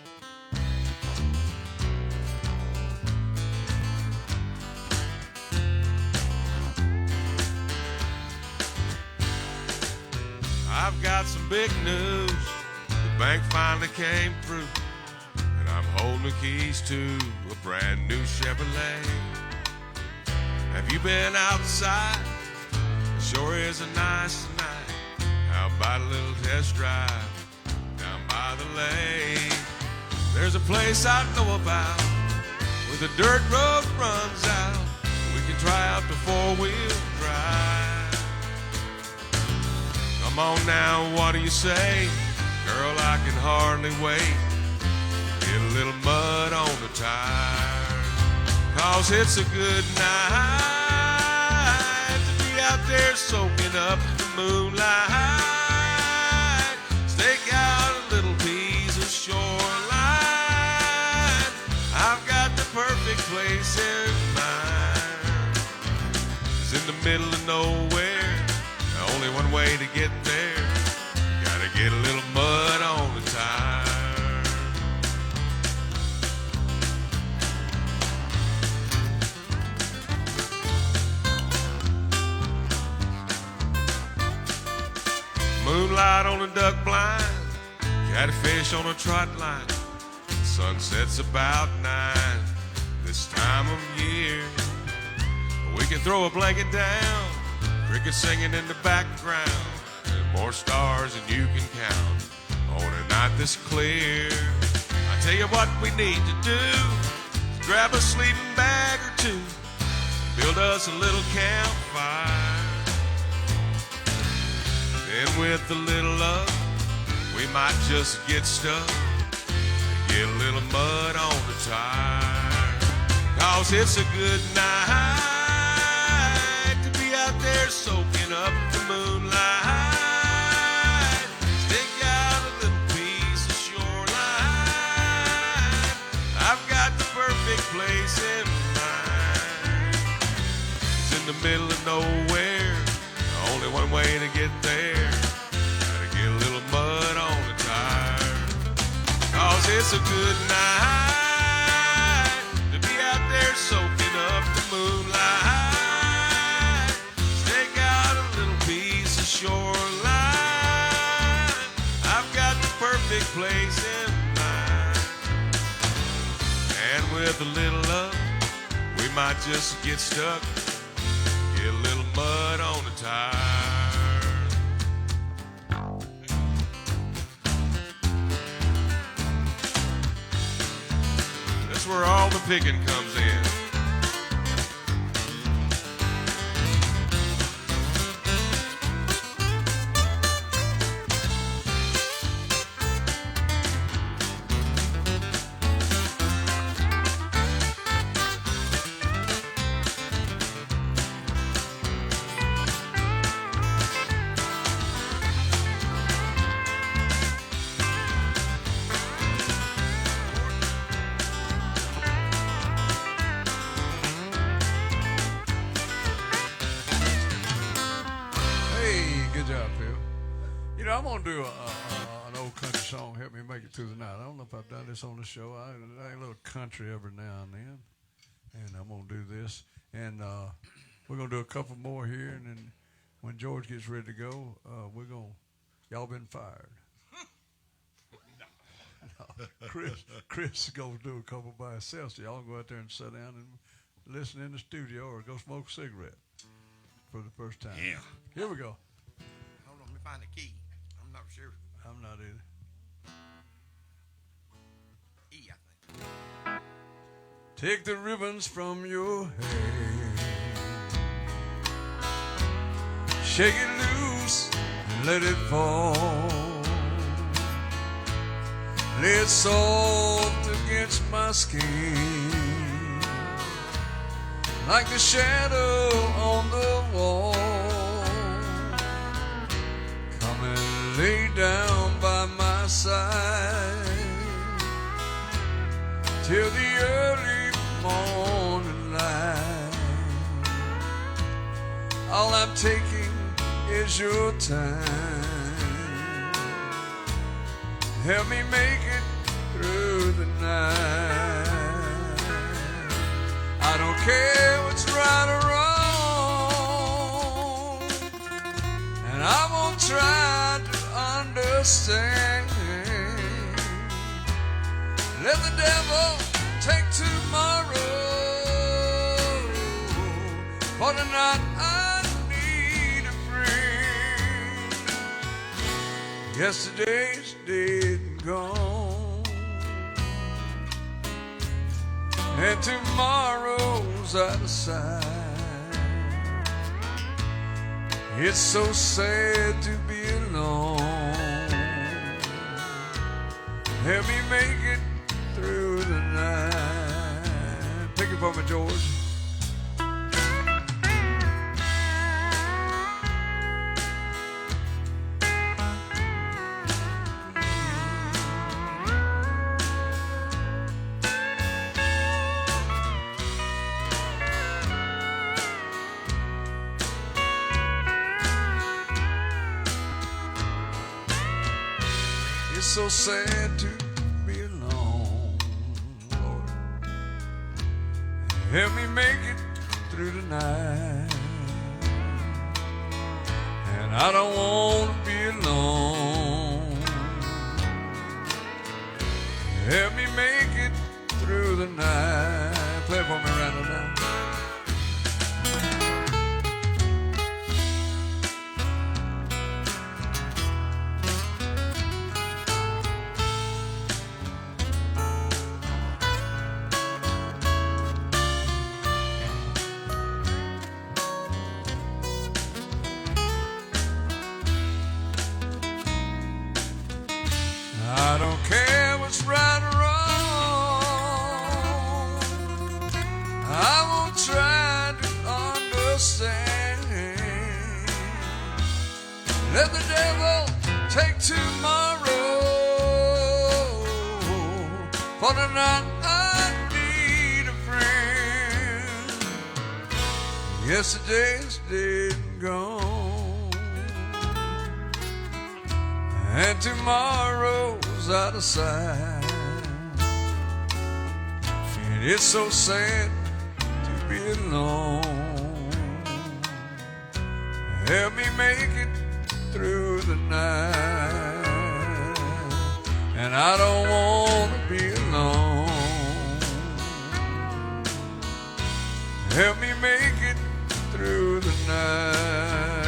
I've got some big news. The bank finally came through, and I'm holding the keys to a brand new Chevrolet. Have you been outside? It sure is a nice night. How about a little test drive down by the lake? There's a place I know about where the dirt road runs out. We can try out the four-wheel drive. Come on now, what do you say? Girl, I can hardly wait. Get a little mud on the tire. 'Cause it's a good night to be out there soaking up the moonlight. Stake out a little piece of shoreline. I've got the perfect place in mind. It's in the middle of nowhere. Only one way to get there. Gotta get a little mud on the tire. Moonlight on a duck blind, catfish on a trot line. Sunset's about 9 this time of year. We can throw a blanket down, crickets singing in the background, and more stars than you can count on a night this clear. I tell you what we need to do, grab a sleeping bag or two, build us a little campfire. And with a little luck, we might just get stuck and get a little mud on the tire. 'Cause it's a good night to be out there soaking up the moonlight. Stick out a little piece of shoreline. I've got the perfect place in mind. It's in the middle of nowhere. Only one way to get there. Gotta get a little mud on the tire. 'Cause it's a good night to be out there soaking up the moonlight. Stake out a little piece of shoreline. I've got the perfect place in mind. And with a little luck, we might just get stuck. Get a little mud on the tire. That's where all the picking comes in. I'm gonna do an old country song. Help me make it through the night. I don't know if I've done this on the show. I a little country every now and then, and I'm gonna do this. And we're gonna do a couple more here, and then when George gets ready to go, we're gonna. Y'all been fired. No, Chris is gonna do a couple by himself. So y'all can go out there and sit down and listen in the studio, or go smoke a cigarette for the first time. Yeah. Here we go. Hold on, let me find the key. I'm not sure. I'm not either. E, I think. Take the ribbons from your hair. Shake it loose and let it fall. Lay it soft against my skin, like the shadow on the wall. Come and lay down by my side till the early morning light. All I'm taking is your time. Help me make it through the night. I don't care what's right or wrong, and I won't try to understand. Let the devil take tomorrow, for tonight I need a friend. Yesterday's dead and gone, and tomorrow's out of sight. It's so sad to be alone. Help me make it through the night. Take it from me, George. It's so sad to be alone, Lord. Help me make it through the night. And I don't want to be alone. Help me make it through the night. Play it for me, Randall, now. I don't care what's right or wrong. I won't try to understand. Let the devil take tomorrow, for tonight I need a friend. Yesterday's dead and gone, and tomorrow's out of sight. And it's so sad to be alone. Help me make it through the night. And I don't want to be alone. Help me make it through the night.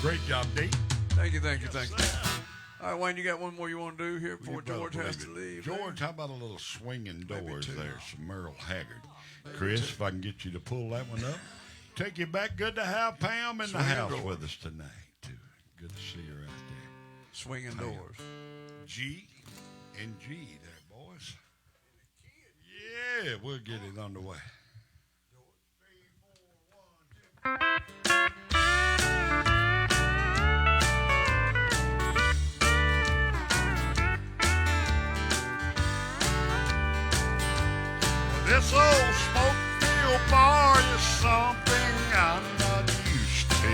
Great job, Dave. Thank you. All right, Wayne, you got one more you want to do here before George has to leave? George, how about a little swinging doors there? Some Merle Haggard. Chris, if I can get you to pull that one up. Take you back. Good to have Pam in the house with us tonight, too. Good to see her out there. Swinging doors. G and G there, boys. Yeah, we'll get it underway. This old smoke-filled bar is something I'm not used to.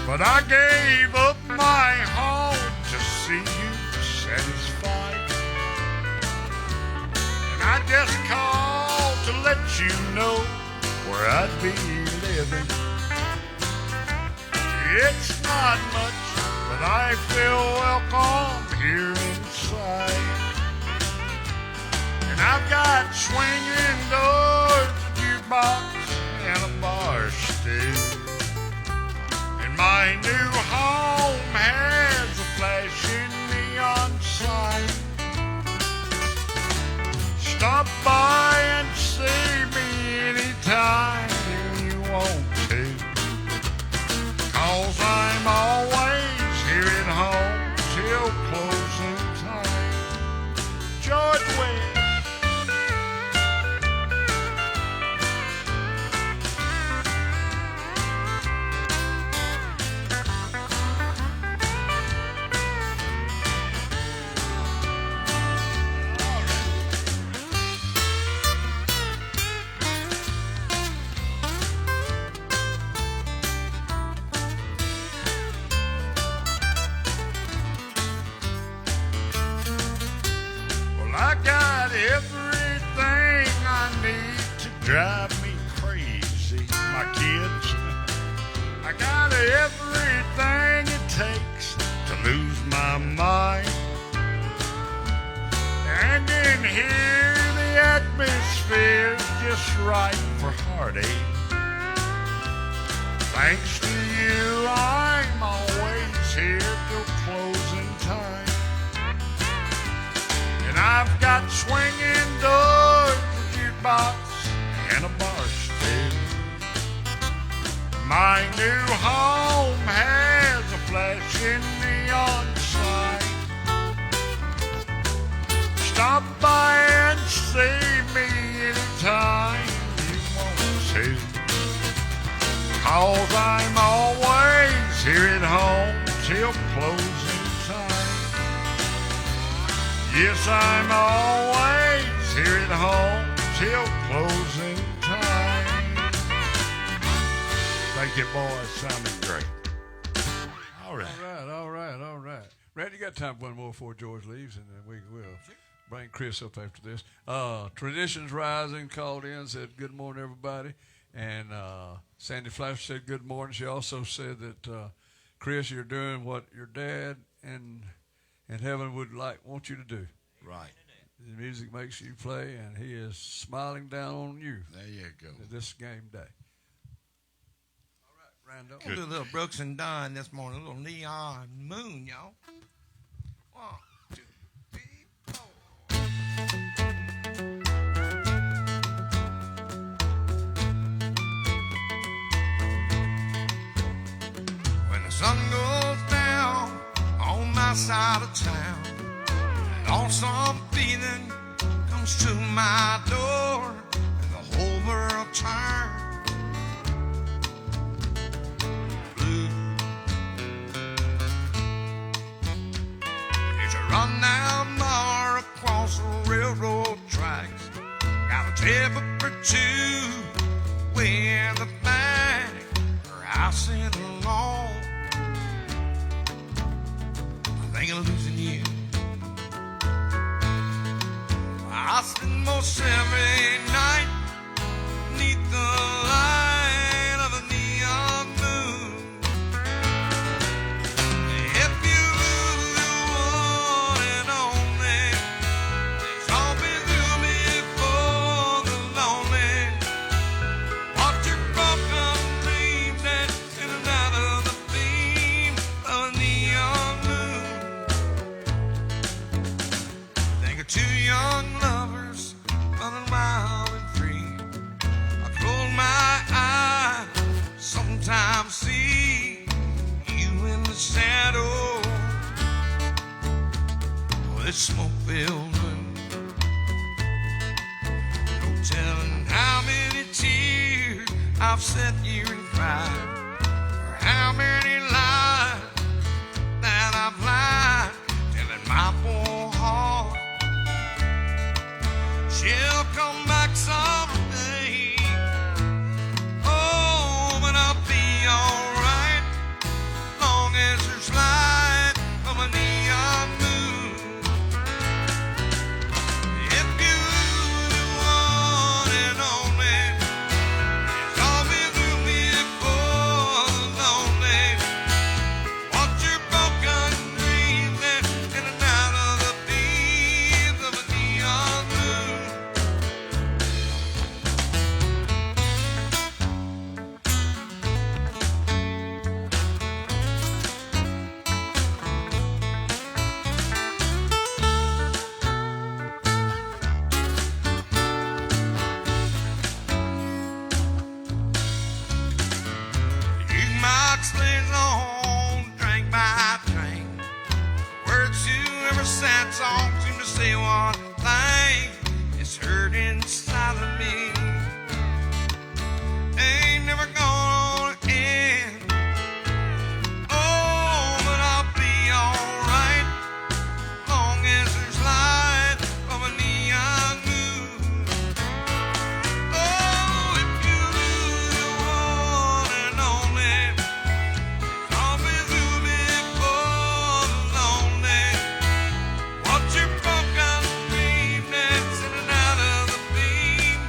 But I gave up my home to see you satisfied. And I just called to let you know where I'd be living. It's not much, but I feel welcome here inside. I've got swinging doors, a jukebox, and a bar stool. And my new home has a flashing neon sign. Stop by and see me want to. 'Cause I'm always here at home till closing time. George West. I got everything I need to drive me crazy, my kids. I got everything it takes to lose my mind. And in here, the atmosphere's just right for heartache. Thanks to you, I'm always here till closing time. And I've got swinging doors, a jukebox, and a bar stool. My new home has a flashing neon sign. Stop by and see me anytime you want to. 'Cause I'm always here at home till closing time. Yes, I'm always here at home till closing time. Thank you, boys. Sounded great. All right. All right. Randy, you got time for one more before George leaves, and then we will bring Chris up after this. Traditions Rising called in, said good morning, everybody. And Sandy Flash said good morning. She also said that, Chris, you're doing what your dad and heaven would want you to do. Right. The music makes you play, and he is smiling down on you. There you go. This game day. All right, Randall. We'll do a little Brooks and Dunn this morning, a little Neon Moon, y'all. 1, 2, 3, 4. When the sun goes down on my side of town, lonesome feeling comes to my door, and the whole world turns blue. There's a rundown bar across the railroad tracks, got a table for two with a bag, or I'll sit alone. I think I'm losing you. I spend most every night beneath the light of a neon moon. If you lose the one and only, there's always room for the lonely. Watch your broken dreams and in and out of the beam of a neon moon. Think of two young lovers running wild and free. I close my eyes, sometimes see you in the shadow of this smoke-filled room. No telling how many tears I've sat here and cried, or how many lies that I've lied, telling my poor heart she'll come back someday. Oh, but I'll be alright, long as there's light from a neon moon. If you the one and only, there's always room here for the lonely. slays on, drink by drink. Words you ever sad songs seem to say one thing. It's hurt inside of me. Ain't never gonna end. Oh, but I'll be alright, long as there's light from a neon moon. Oh, if you lose your one and only, I'll be zooming for the lonely. Watch your broken dream dance in and out of the beam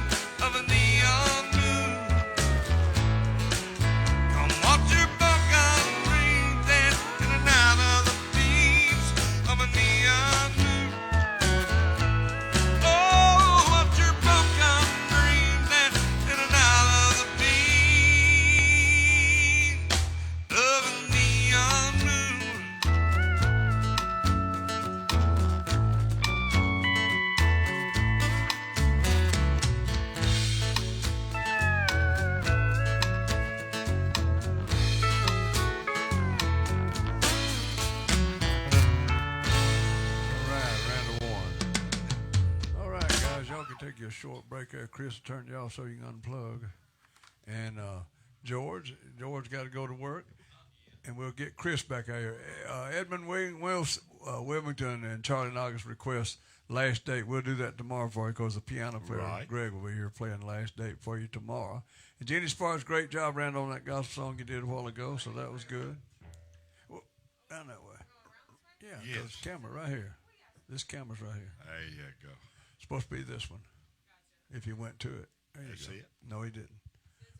of a neon moon. Come watch your broken dream dance in and out of the beams of a neon moon. Oh, watch your broken dream dance in and out of the beams of a neon moon. All right, round of one. All right, guys, y'all can take your short break there. Chris will turn you off so you can unplug. And George got to go to work, and we'll get Chris back out here. Edmund Wilmington and Charlie Noggins request last date. We'll do that tomorrow for you because the piano player Right. Greg will be here playing last date for you tomorrow. And Jenny Sparks, great job, Rand, on that gospel song you did a while ago, so that was good. Well, down that way. Yeah, Yes. this camera right here. This camera's right here. There you go. Supposed to be this one. If you went to it. There you That's go. it. No, he didn't.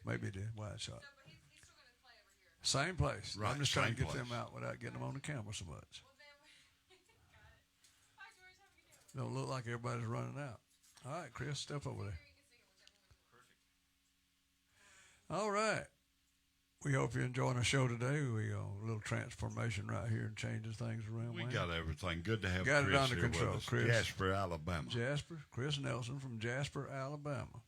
Maybe he did. Wide shot. Same place. Right, I'm just trying to same get them place. out without getting them on the camera so much. Don't look like everybody's running out. All right, Chris, step over there. All right. We hope you're enjoying the show today. We a little transformation right here and changing things around. We Wayne. got everything. Good to have Got it Chris under here control, with us. Chris. Jasper, Alabama. Jasper, Chris Nelson from Jasper, Alabama.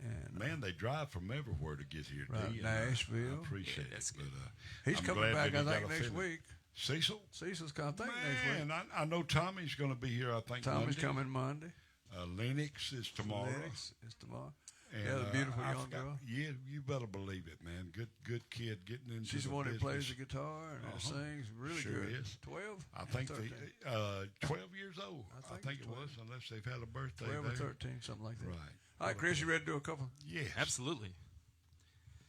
And Man, they drive from everywhere to get here. Right, to you, Nashville. I appreciate that's it. good. But, he's I'm coming glad back, that I he think, got a next feeling. week. Cecil? Cecil's coming, I think, next week. Man, I know Tommy's going to be here, I think, Tommy's Monday. coming Monday. Lennox is tomorrow. Lennox is tomorrow. And, Yeah, the beautiful I young forgot- girl. Yeah, you better believe it, man. Good kid getting into She's the the one that business. plays the guitar and sings really Sure good. is. 12? I think 13. 12 years old. I I think think it's it 12. was, unless they've had a birthday 12 there. or 13, something like that. Right. All right, Chris, you ready to do a couple? Yes. Absolutely.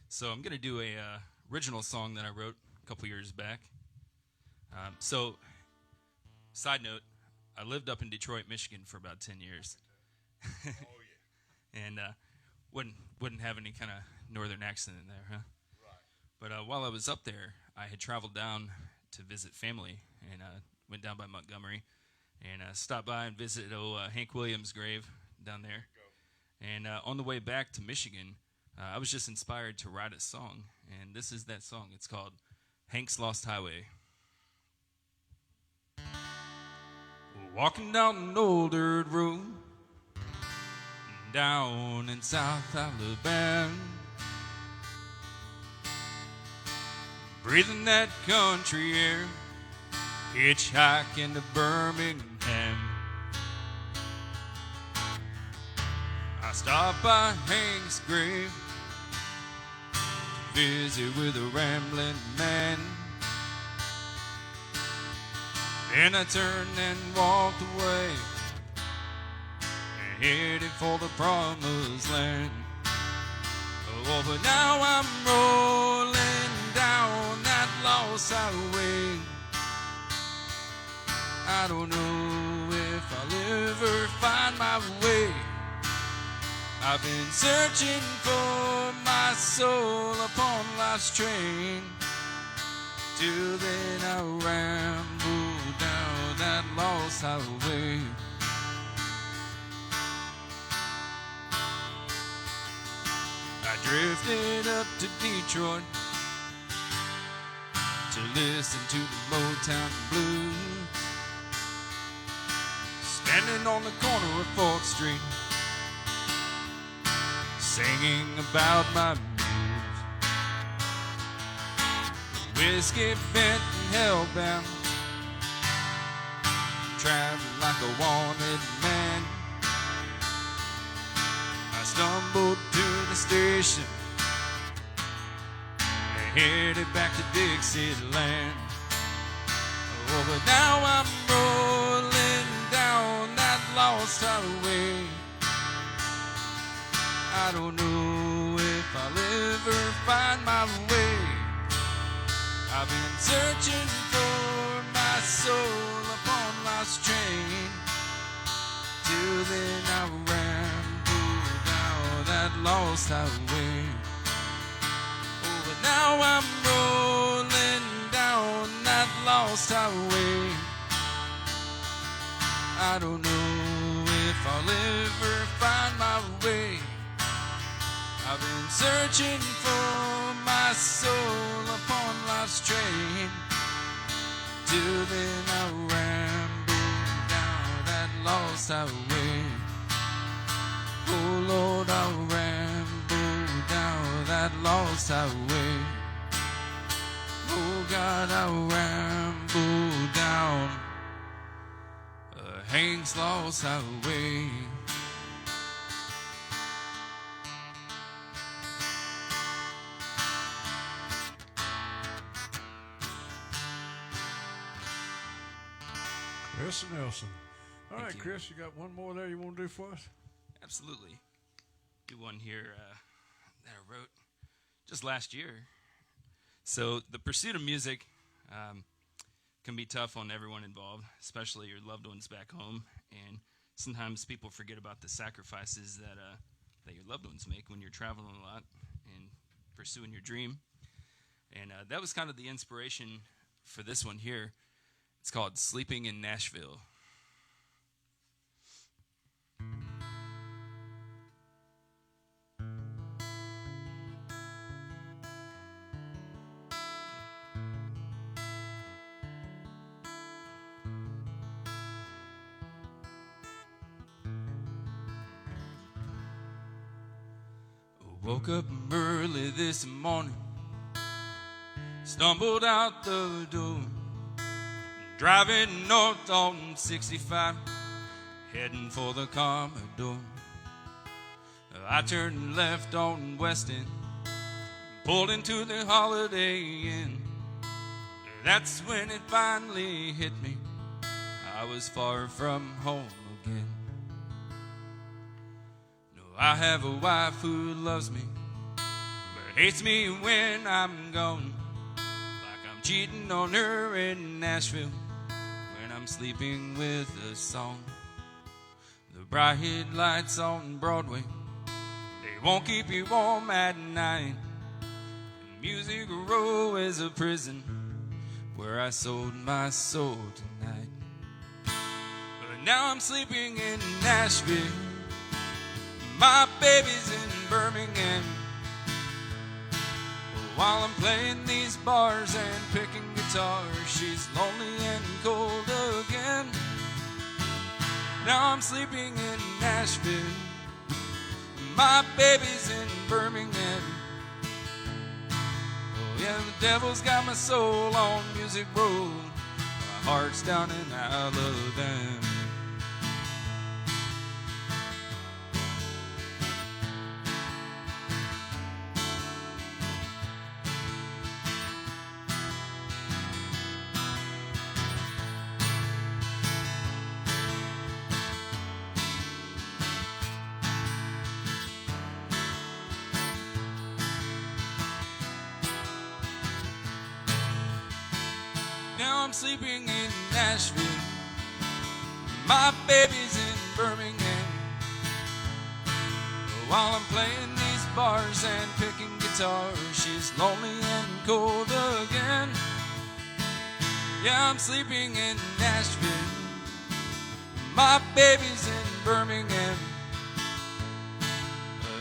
So I'm going to do a original song that I wrote a couple years back. So, side note, I lived up in Detroit, Michigan for about 10 years. And wouldn't have any kind of northern accent in there, huh? Right. But while I was up there, I had traveled down to visit family and went down by Montgomery and stopped by and visited Hank Williams' grave down there. And on the way back to Michigan, I was just inspired to write a song, and this is that song. It's called Hank's Lost Highway. Walking down an old dirt road down in South Alabama, breathing that country air, hitchhiking to Birmingham. I stopped by Hank's grave to visit with a rambling man. Then I turned and walked away, headed for the promised land. Oh, but now I'm rolling down that lost highway. I don't know if I'll ever find my way. I've been searching for my soul upon life's train. Till then I ramble down that lost highway. I drifted up to Detroit to listen to the Motown blues. Standing on the corner of 4th Street, singing about my muse. whiskey bent and hellbound, traveling like a wanted man. I stumbled to the station and headed back to Dixieland. Oh, but now I'm rolling down that lost highway. I don't know if I'll ever find my way. I've been searching for my soul upon lost train. Till then I ramble down that lost highway. Oh, but now I'm rolling down that lost highway. I don't know if I'll ever find my way. I've been searching for my soul upon life's train. Till then I ramble down that lost highway. Oh Lord, I'll ramble down that lost highway. Oh God, I'll ramble down Hank's lost highway. Chris Nelson. All Thank right, you. Chris, you got one more there you want to do for us? Absolutely. Do one here that I wrote just last year. So the pursuit of music can be tough on everyone involved, especially your loved ones back home. And sometimes people forget about the sacrifices that your loved ones make when you're traveling a lot and pursuing your dream. And that was kind of the inspiration for this one here. It's called Sleeping in Nashville. Woke up early this morning, stumbled out the door, driving north on 65, heading for the Commodore. I turned left on West End, pulled into the Holiday Inn. That's when it finally hit me, I was far from home again. No, I have a wife who loves me, but hates me when I'm gone, like I'm cheating on her in Nashville when I'm sleeping with a song. The bright lights on Broadway, they won't keep you warm at night. And Music Row is a prison where I sold my soul tonight. But now I'm sleeping in Nashville, my baby's in Birmingham. While I'm playing these bars and picking guitars, she's lonely and cold again. Now I'm sleeping in Nashville, my baby's in Birmingham. Oh yeah, the devil's got my soul on Music Row, my heart's down in Alabama. Now I'm sleeping in Nashville, my baby's in Birmingham. While I'm playing these bars and picking guitars, she's lonely and cold again. Yeah, I'm sleeping in Nashville, my baby's in Birmingham.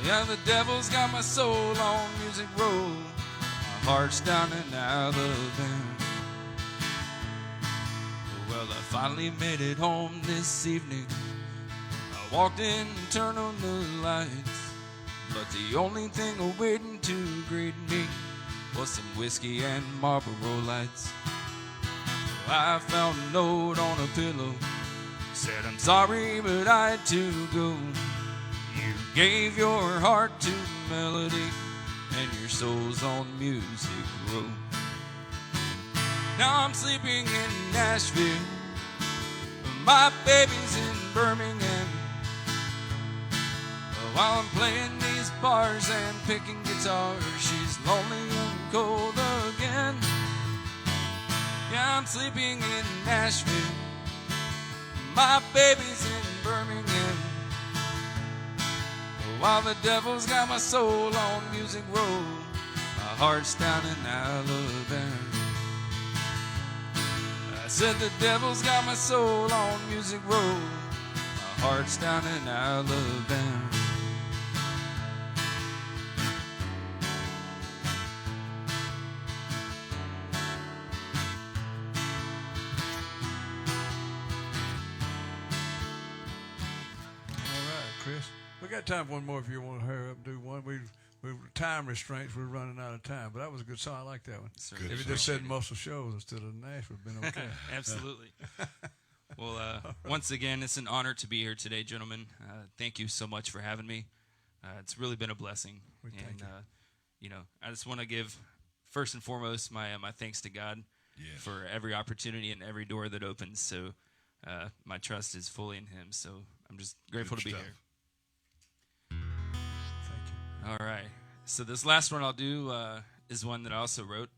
Yeah, the devil's got my soul on Music Row, my heart's down in Alabama. Well, I finally made it home this evening. I walked in and turned on the lights, but the only thing awaiting to greet me for some whiskey and Marlboro Lights. I found a note on a pillow, said I'm sorry but I had to go. You gave your heart to melody and your soul's on Music Row. Now I'm sleeping in Nashville, my baby's in Birmingham. While I'm playing these bars and picking guitars, she's lonely and cold again. Yeah, I'm sleeping in Nashville, my baby's in Birmingham. While the devil's got my soul on Music Row, my heart's down in Alabama. I said the devil's got my soul on Music Row, my heart's down in Alabama. We got time for one more if you want to hurry up and do one. We've time restraints. We're running out of time, but that was a good song. I like that one. Good If you just said muscle shows instead of Nashville, would have been okay. Absolutely. Well, once again, it's an honor to be here today, gentlemen. Thank you so much for having me. It's really been a blessing. Thank you know, I just want to give first and foremost my thanks to God for every opportunity and every door that opens. So my trust is fully in Him. So I'm just grateful to be here. All right. So this last one I'll do is one that I also wrote.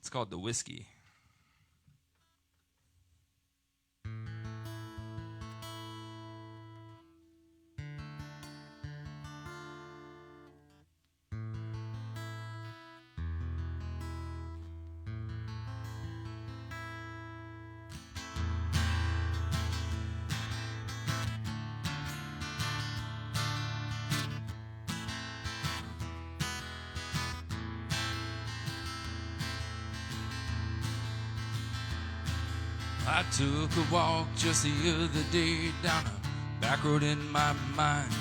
It's called The Whiskey. I took a walk just the other day down a back road in my mind,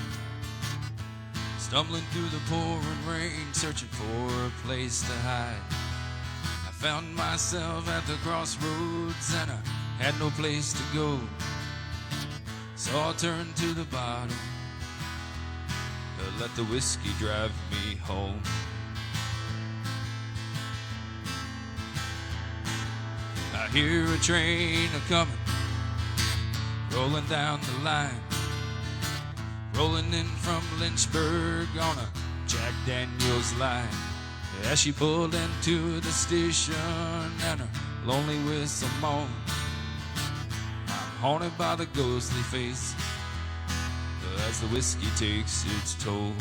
stumbling through the pouring rain, searching for a place to hide. I found myself at the crossroads and I had no place to go, so I turned to the bottle to let the whiskey drive me home. I hear a train a-comin', rolling down the line, rolling in from Lynchburg on a Jack Daniels line. As she pulled into the station and her lonely whistle moaned, I'm haunted by the ghostly face as the whiskey takes its toll.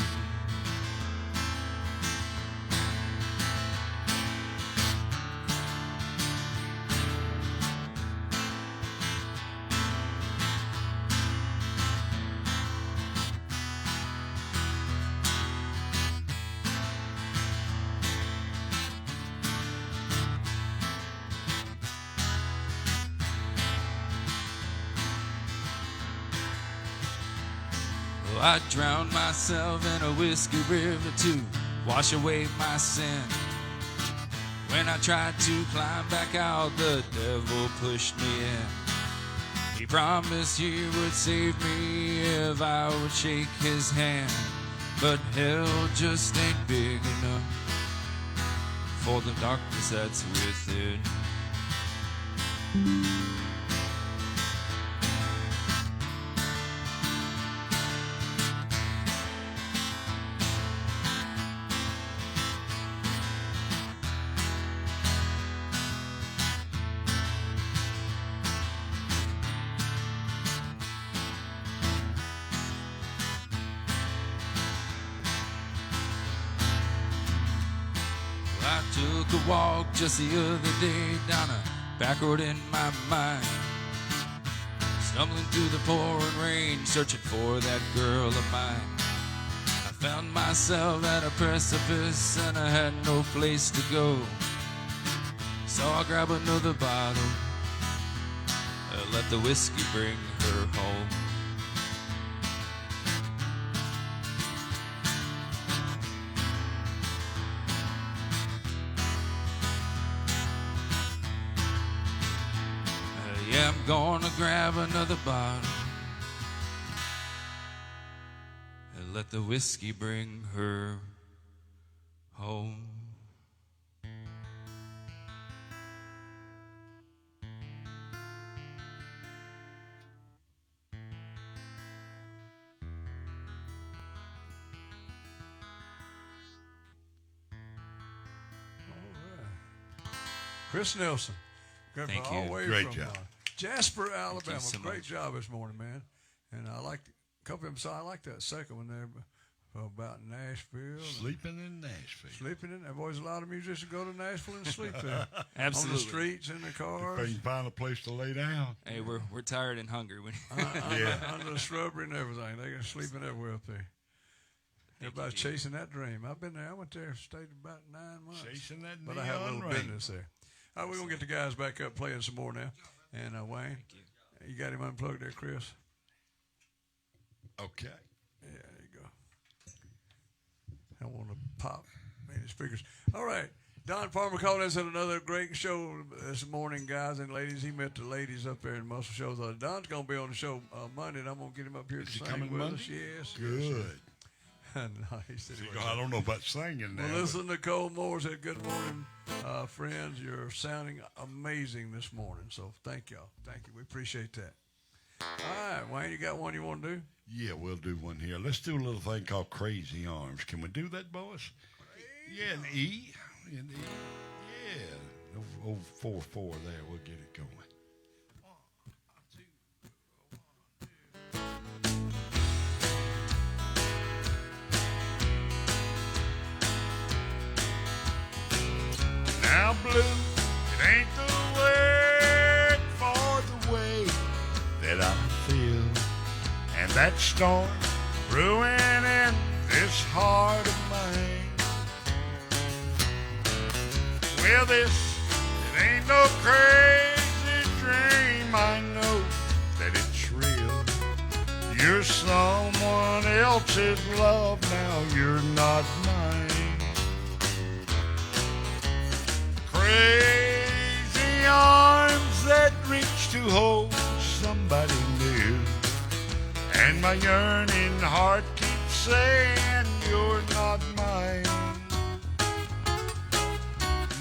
I drowned myself in a whiskey river to wash away my sin. When I tried to climb back out, the devil pushed me in. He promised he would save me if I would shake his hand, but hell just ain't big enough for the darkness that's within. I took a walk just the other day down a back road in my mind, stumbling through the pouring rain, searching for that girl of mine. I found myself at a precipice and I had no place to go, so I grabbed another bottle and let the whiskey bring her home. gonna grab another bottle and let the whiskey bring her home. Chris Nelson. Thank all you. the way Great from, job. Jasper, Alabama. so Great much. job this morning, man. And I liked a couple of them. So I like that second one there about Nashville. Sleeping in Nashville. Sleeping in there. Boys, a lot of musicians go to Nashville and sleep there. Absolutely. On the streets, in the If cars, they can find a place to lay down. Hey, we're tired and hungry. When Yeah. under the shrubbery and everything. They can sleep in everywhere up there. Everybody's chasing that dream. I've been there. I went there, stayed about 9 months. Chasing that But I have a neon little ring. business there. All right, we're going to get the guys back up playing some more now. And Wayne, you got him unplugged there, Chris? Okay. Yeah, there you go. I don't want to pop any speakers. All right. Don Farmer called us at another great show this morning, guys and ladies. He met the ladies up there in Muscle Shoals. Don's going to be on the show Monday, and I'm going to get him up here Is to he sing coming with Monday? us. Yes. Good. Yes. No, he said he wasn't. I don't know about singing now. Well, listen, Nicole Moore said, good morning, friends. You're sounding amazing this morning. So thank y'all. Thank you. We appreciate that. All right, Wayne, you got one you want to do? Yeah, we'll do one here. Let's do a little thing called Crazy Arms. Can we do that, boys? Yeah, in E. In E. Yeah. Old 4-4 there. We'll get it going. Now, blue, it ain't the word for the way that I feel. And that storm brewing in this heart of mine. Well, this, it ain't no crazy dream. I know that it's real. You're someone else's love now. You're not mine. Crazy arms that reach to hold somebody new. And my yearning heart keeps saying you're not mine.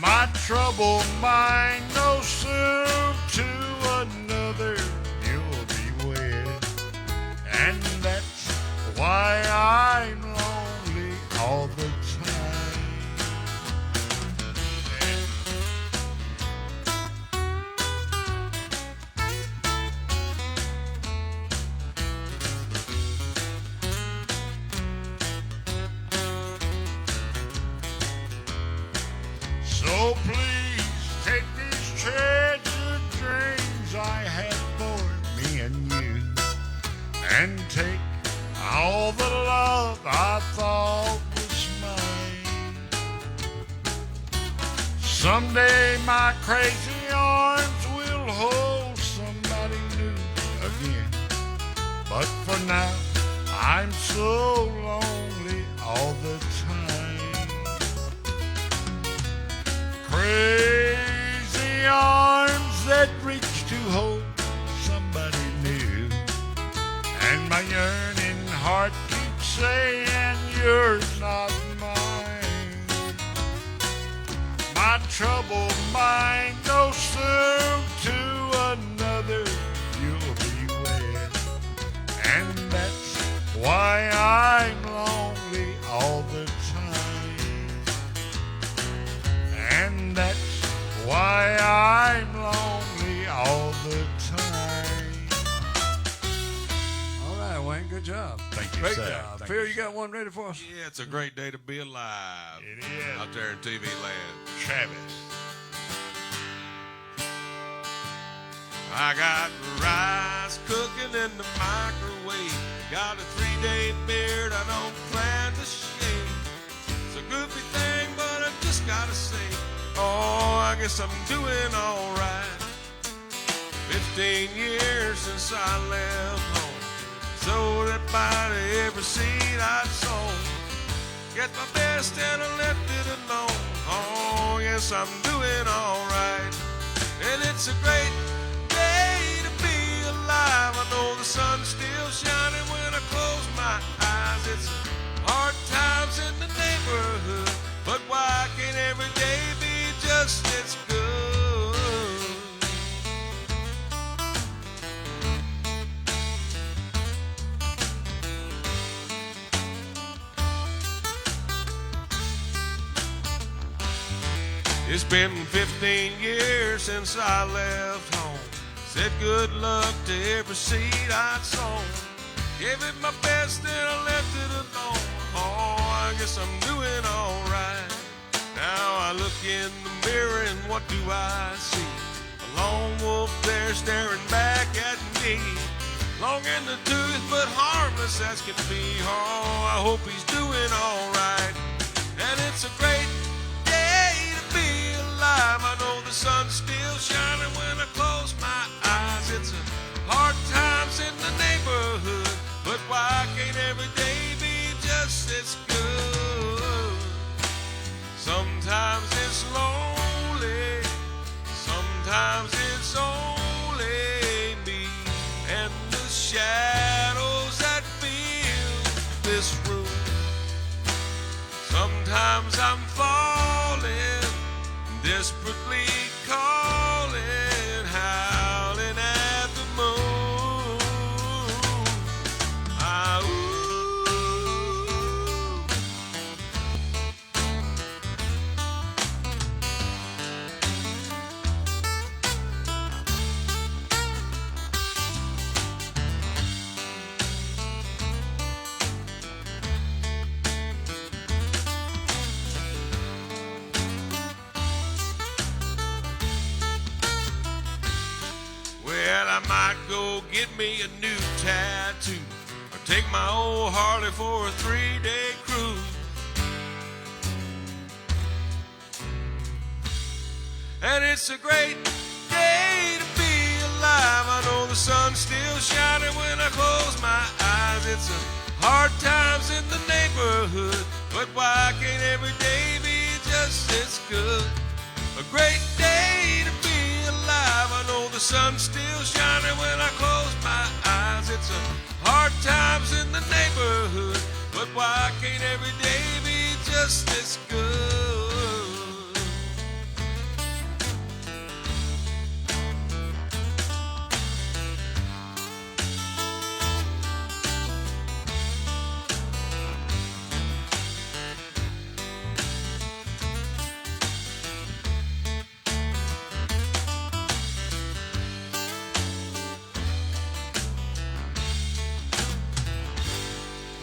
My troubled mind knows soon to another you'll be wed. And that's why I'm lonely all the time. So please take these treasured dreams I had for me and you, and take all the love I thought was mine. Someday my crazy arms will hold somebody new again, but for now I'm so lonely all the time. Crazy arms that reach to hold somebody new, and my yearning heart keeps saying you're not mine. My troubled mind knows soon to another you'll be wed, and that's why I'm lonely all the time. And that's why I'm lonely all the time. All right, Wayne, good job. Thank you, Great sir. job. Thank Phil, you, you sir. got one ready for us? Yeah, it's a great day to be alive. It is. Out there in TV land. Travis. I got rice cooking in the microwave. Got a 3-day beard I don't plan to shave. It's a goofy thing, but I just gotta say, oh, I guess I'm doing alright. 15 years since I left home. Sold that body every seed I'd sown. Get my best and I left it alone. Oh, yes, I'm doing alright. And it's a great day to sun's still shining when I close my eyes. It's hard times in the neighborhood, but why can't every day be just as good? It's been 15 years since I left home. Said good luck to every seed I'd sown. Gave it my best and I left it alone. Oh, I guess I'm doing alright. Now I look in the mirror and what do I see? A lone wolf there staring back at me. Long in the tooth but harmless as can be. Oh, I hope he's doing alright. And it's a great day to be alive. I know the sun's still shining when I close my eyes. It's a hard times in the neighborhood, but why can't every day be just as good? Sometimes it's lonely, sometimes it's only me and the shadows that fill this room. Sometimes I'm falling, desperately calling, howling at the moon. Well, I might go get me a new tattoo or take my old Harley for a 3-day cruise. And it's a great day to be alive. I know the sun's still shining when I close my eyes. It's a hard times in the neighborhood, but why can't every day be just as good? A great day to be alive. I know the sun's still shining when I close my eyes. It's a hard times in the neighborhood, but why can't every day be just as good?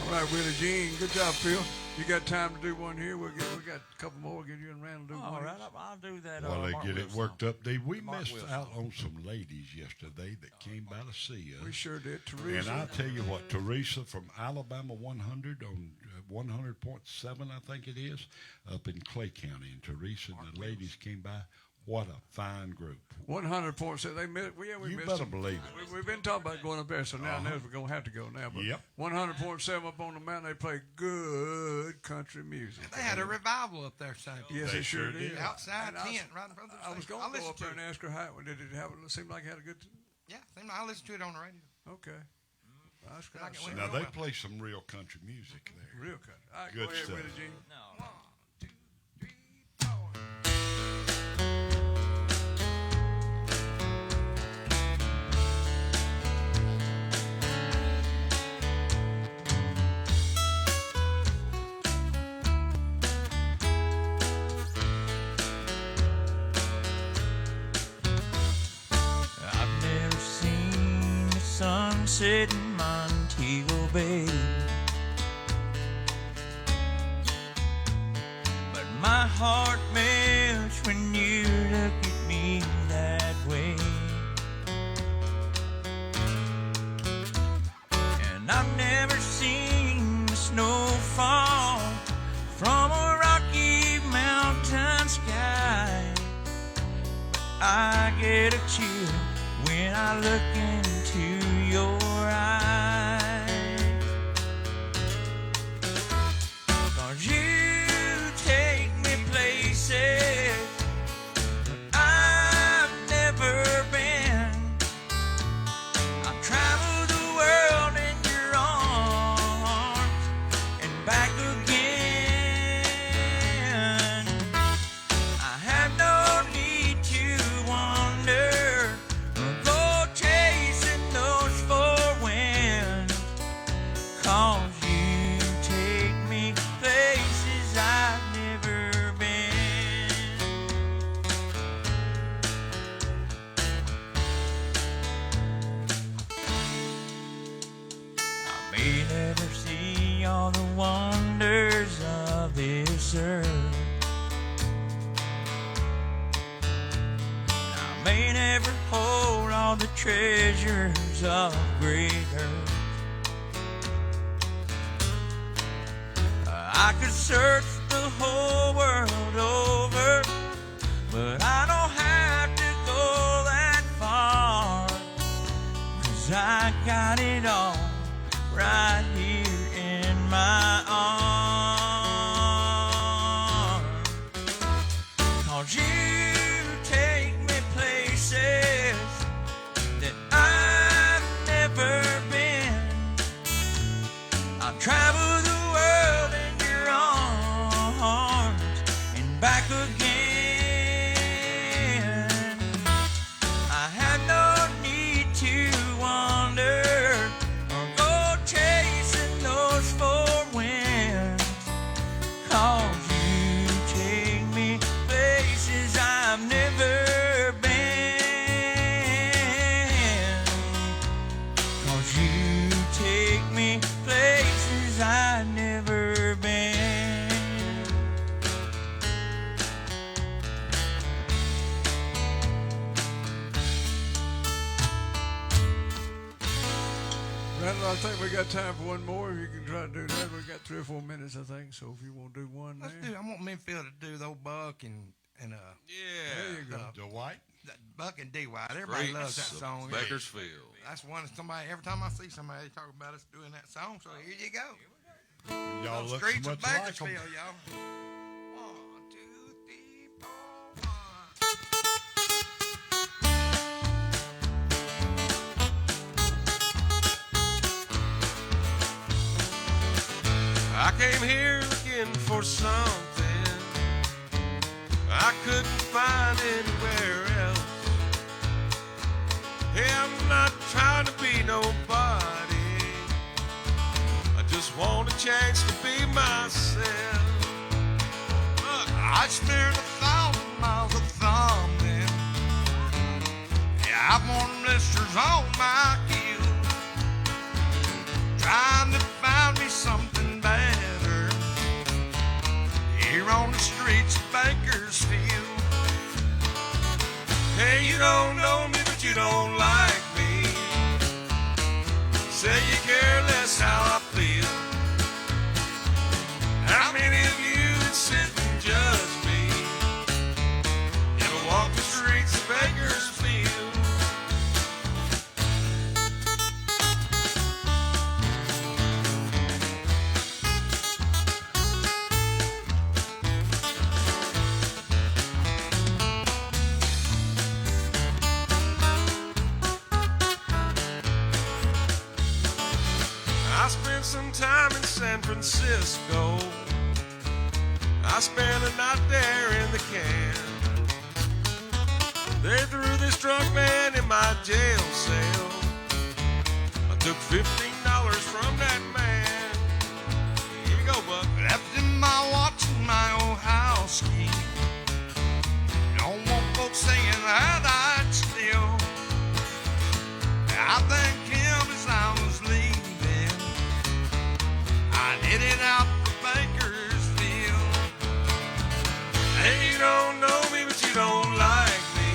All right, Willie Jean. Good job, Phil. You got time to do one here? We got a couple more. We'll get you and Randall do one. All right, I'll do that. While they Mark get it Wilson. worked up, we Mark missed Wilson. out on some ladies yesterday that came by to see us. We sure did. And Teresa. I tell you what, Teresa from Alabama 100 on 100.7, I think it is, up in Clay County. And Teresa and the ladies came by. What a fine group. 100 points. They missed. We You missed better them. believe it. We've been talking about going up there, so now we're going to have to go now. But Yep. 100.7 up on the mountain, they play good country music. They had a revival up there Sunday. Yes, They they sure sure did. did. Outside And I was- tent, right in front of the I was station. going to go listened up there and it. ask her how did it have. It seemed like it had a good. Yeah, I listened to it on the radio. Okay. That's Like it good. went Now, real they well. play some real country music there. Real country. All right, Good go ahead, stuff. Willie Jean. No. 1, 2, 3, 4. I've never seen the sunset in Montego Bay, but my heart melts when you look at me that way. And I've never seen the snow fall from a rocky mountain sky. I get a chill when I look into your eyes. 'Cause you take me places I've never been. I've traveled the this earth. I may never hold all the treasures of great earth. I could search the whole world over, but I don't have to go that far, 'cause I got it all right here in my arms. 'Cause you take me places that I've never been. I'll travel the world in your arms and back again. I have no need to wander or go chasing those four winds, 'cause you take me places I've never been. 'Cause you take me places I've never been. Randall, I think we got time for one more. If you can try to do that, we got 3 or 4 minutes, I think. So if you want to do one Let's there. do. I want Minfield to do the old Buck and There Yeah. you go. The White. Buck and D White. Everybody loves that song. Bakersfield. That's one somebody. Every time I see somebody, they talk about us doing that song. So here you go. Y'all Those look streets so of much like Bakersfield, them. y'all. 1, 2, 3, 4, 1. I came here looking for something I couldn't find anywhere else. Hey, I'm not trying to be nobody. I just want a chance to be myself. Look, I spared 1,000 miles of thumbing. Yeah, I've worn blisters on my heels, trying to find me something better here on the streets of Bakersfield. Hey, you don't know me, but you don't like me. Say you care less how I feel. How many of you that sit and judge me ever walk the streets of Bakersfield? I spent some time in San Francisco. I spent a night there in the can. They threw this drunk man in my jail cell. I took $15 from that man. Here you go, Buck. Left in my watch and my old house key. Don't want folks saying that I'd steal. I thanked him as I was leaving. I headed out for Bakersfield. Hey, you don't know me, but you don't like me.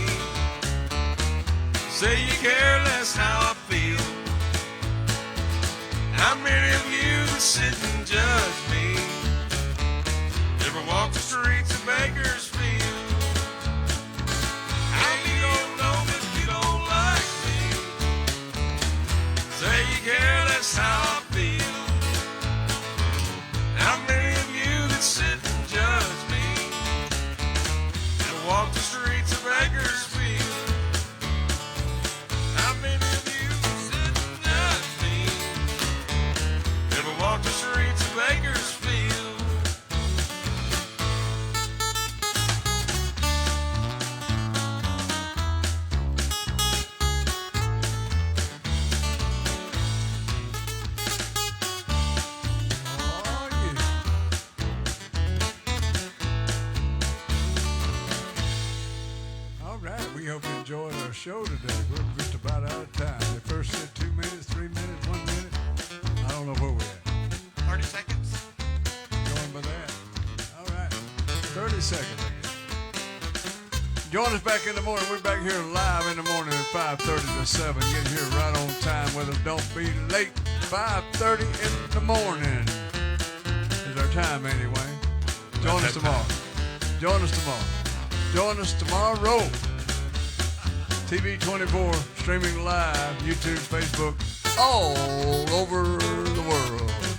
Say you care less how I feel. How many of you that sit and judge me ever walk the streets of Bakersfield? Hey, you don't know me, but you don't like me. Say you care less how I feel. How many of you that sit and judge me ever walk the streets of Bakersfield? How many of you that sit and judge me ever walk the streets of Bakersfield? Oh, yeah. All right, we hope you enjoyed our show today. We're just about out of time. They first said 2 minutes, 3 minutes, 1 minute. I don't know where we're at. 30 seconds. Going by that. 30 seconds, I guess. Join us back in the morning. We're back here live in the morning at 5:30 to 7. Get here right on time with us. Don't be late. 5:30 in the morning is our time anyway. Join us tomorrow. Join us tomorrow. Join us tomorrow. TV 24, streaming live, YouTube, Facebook, all over the world.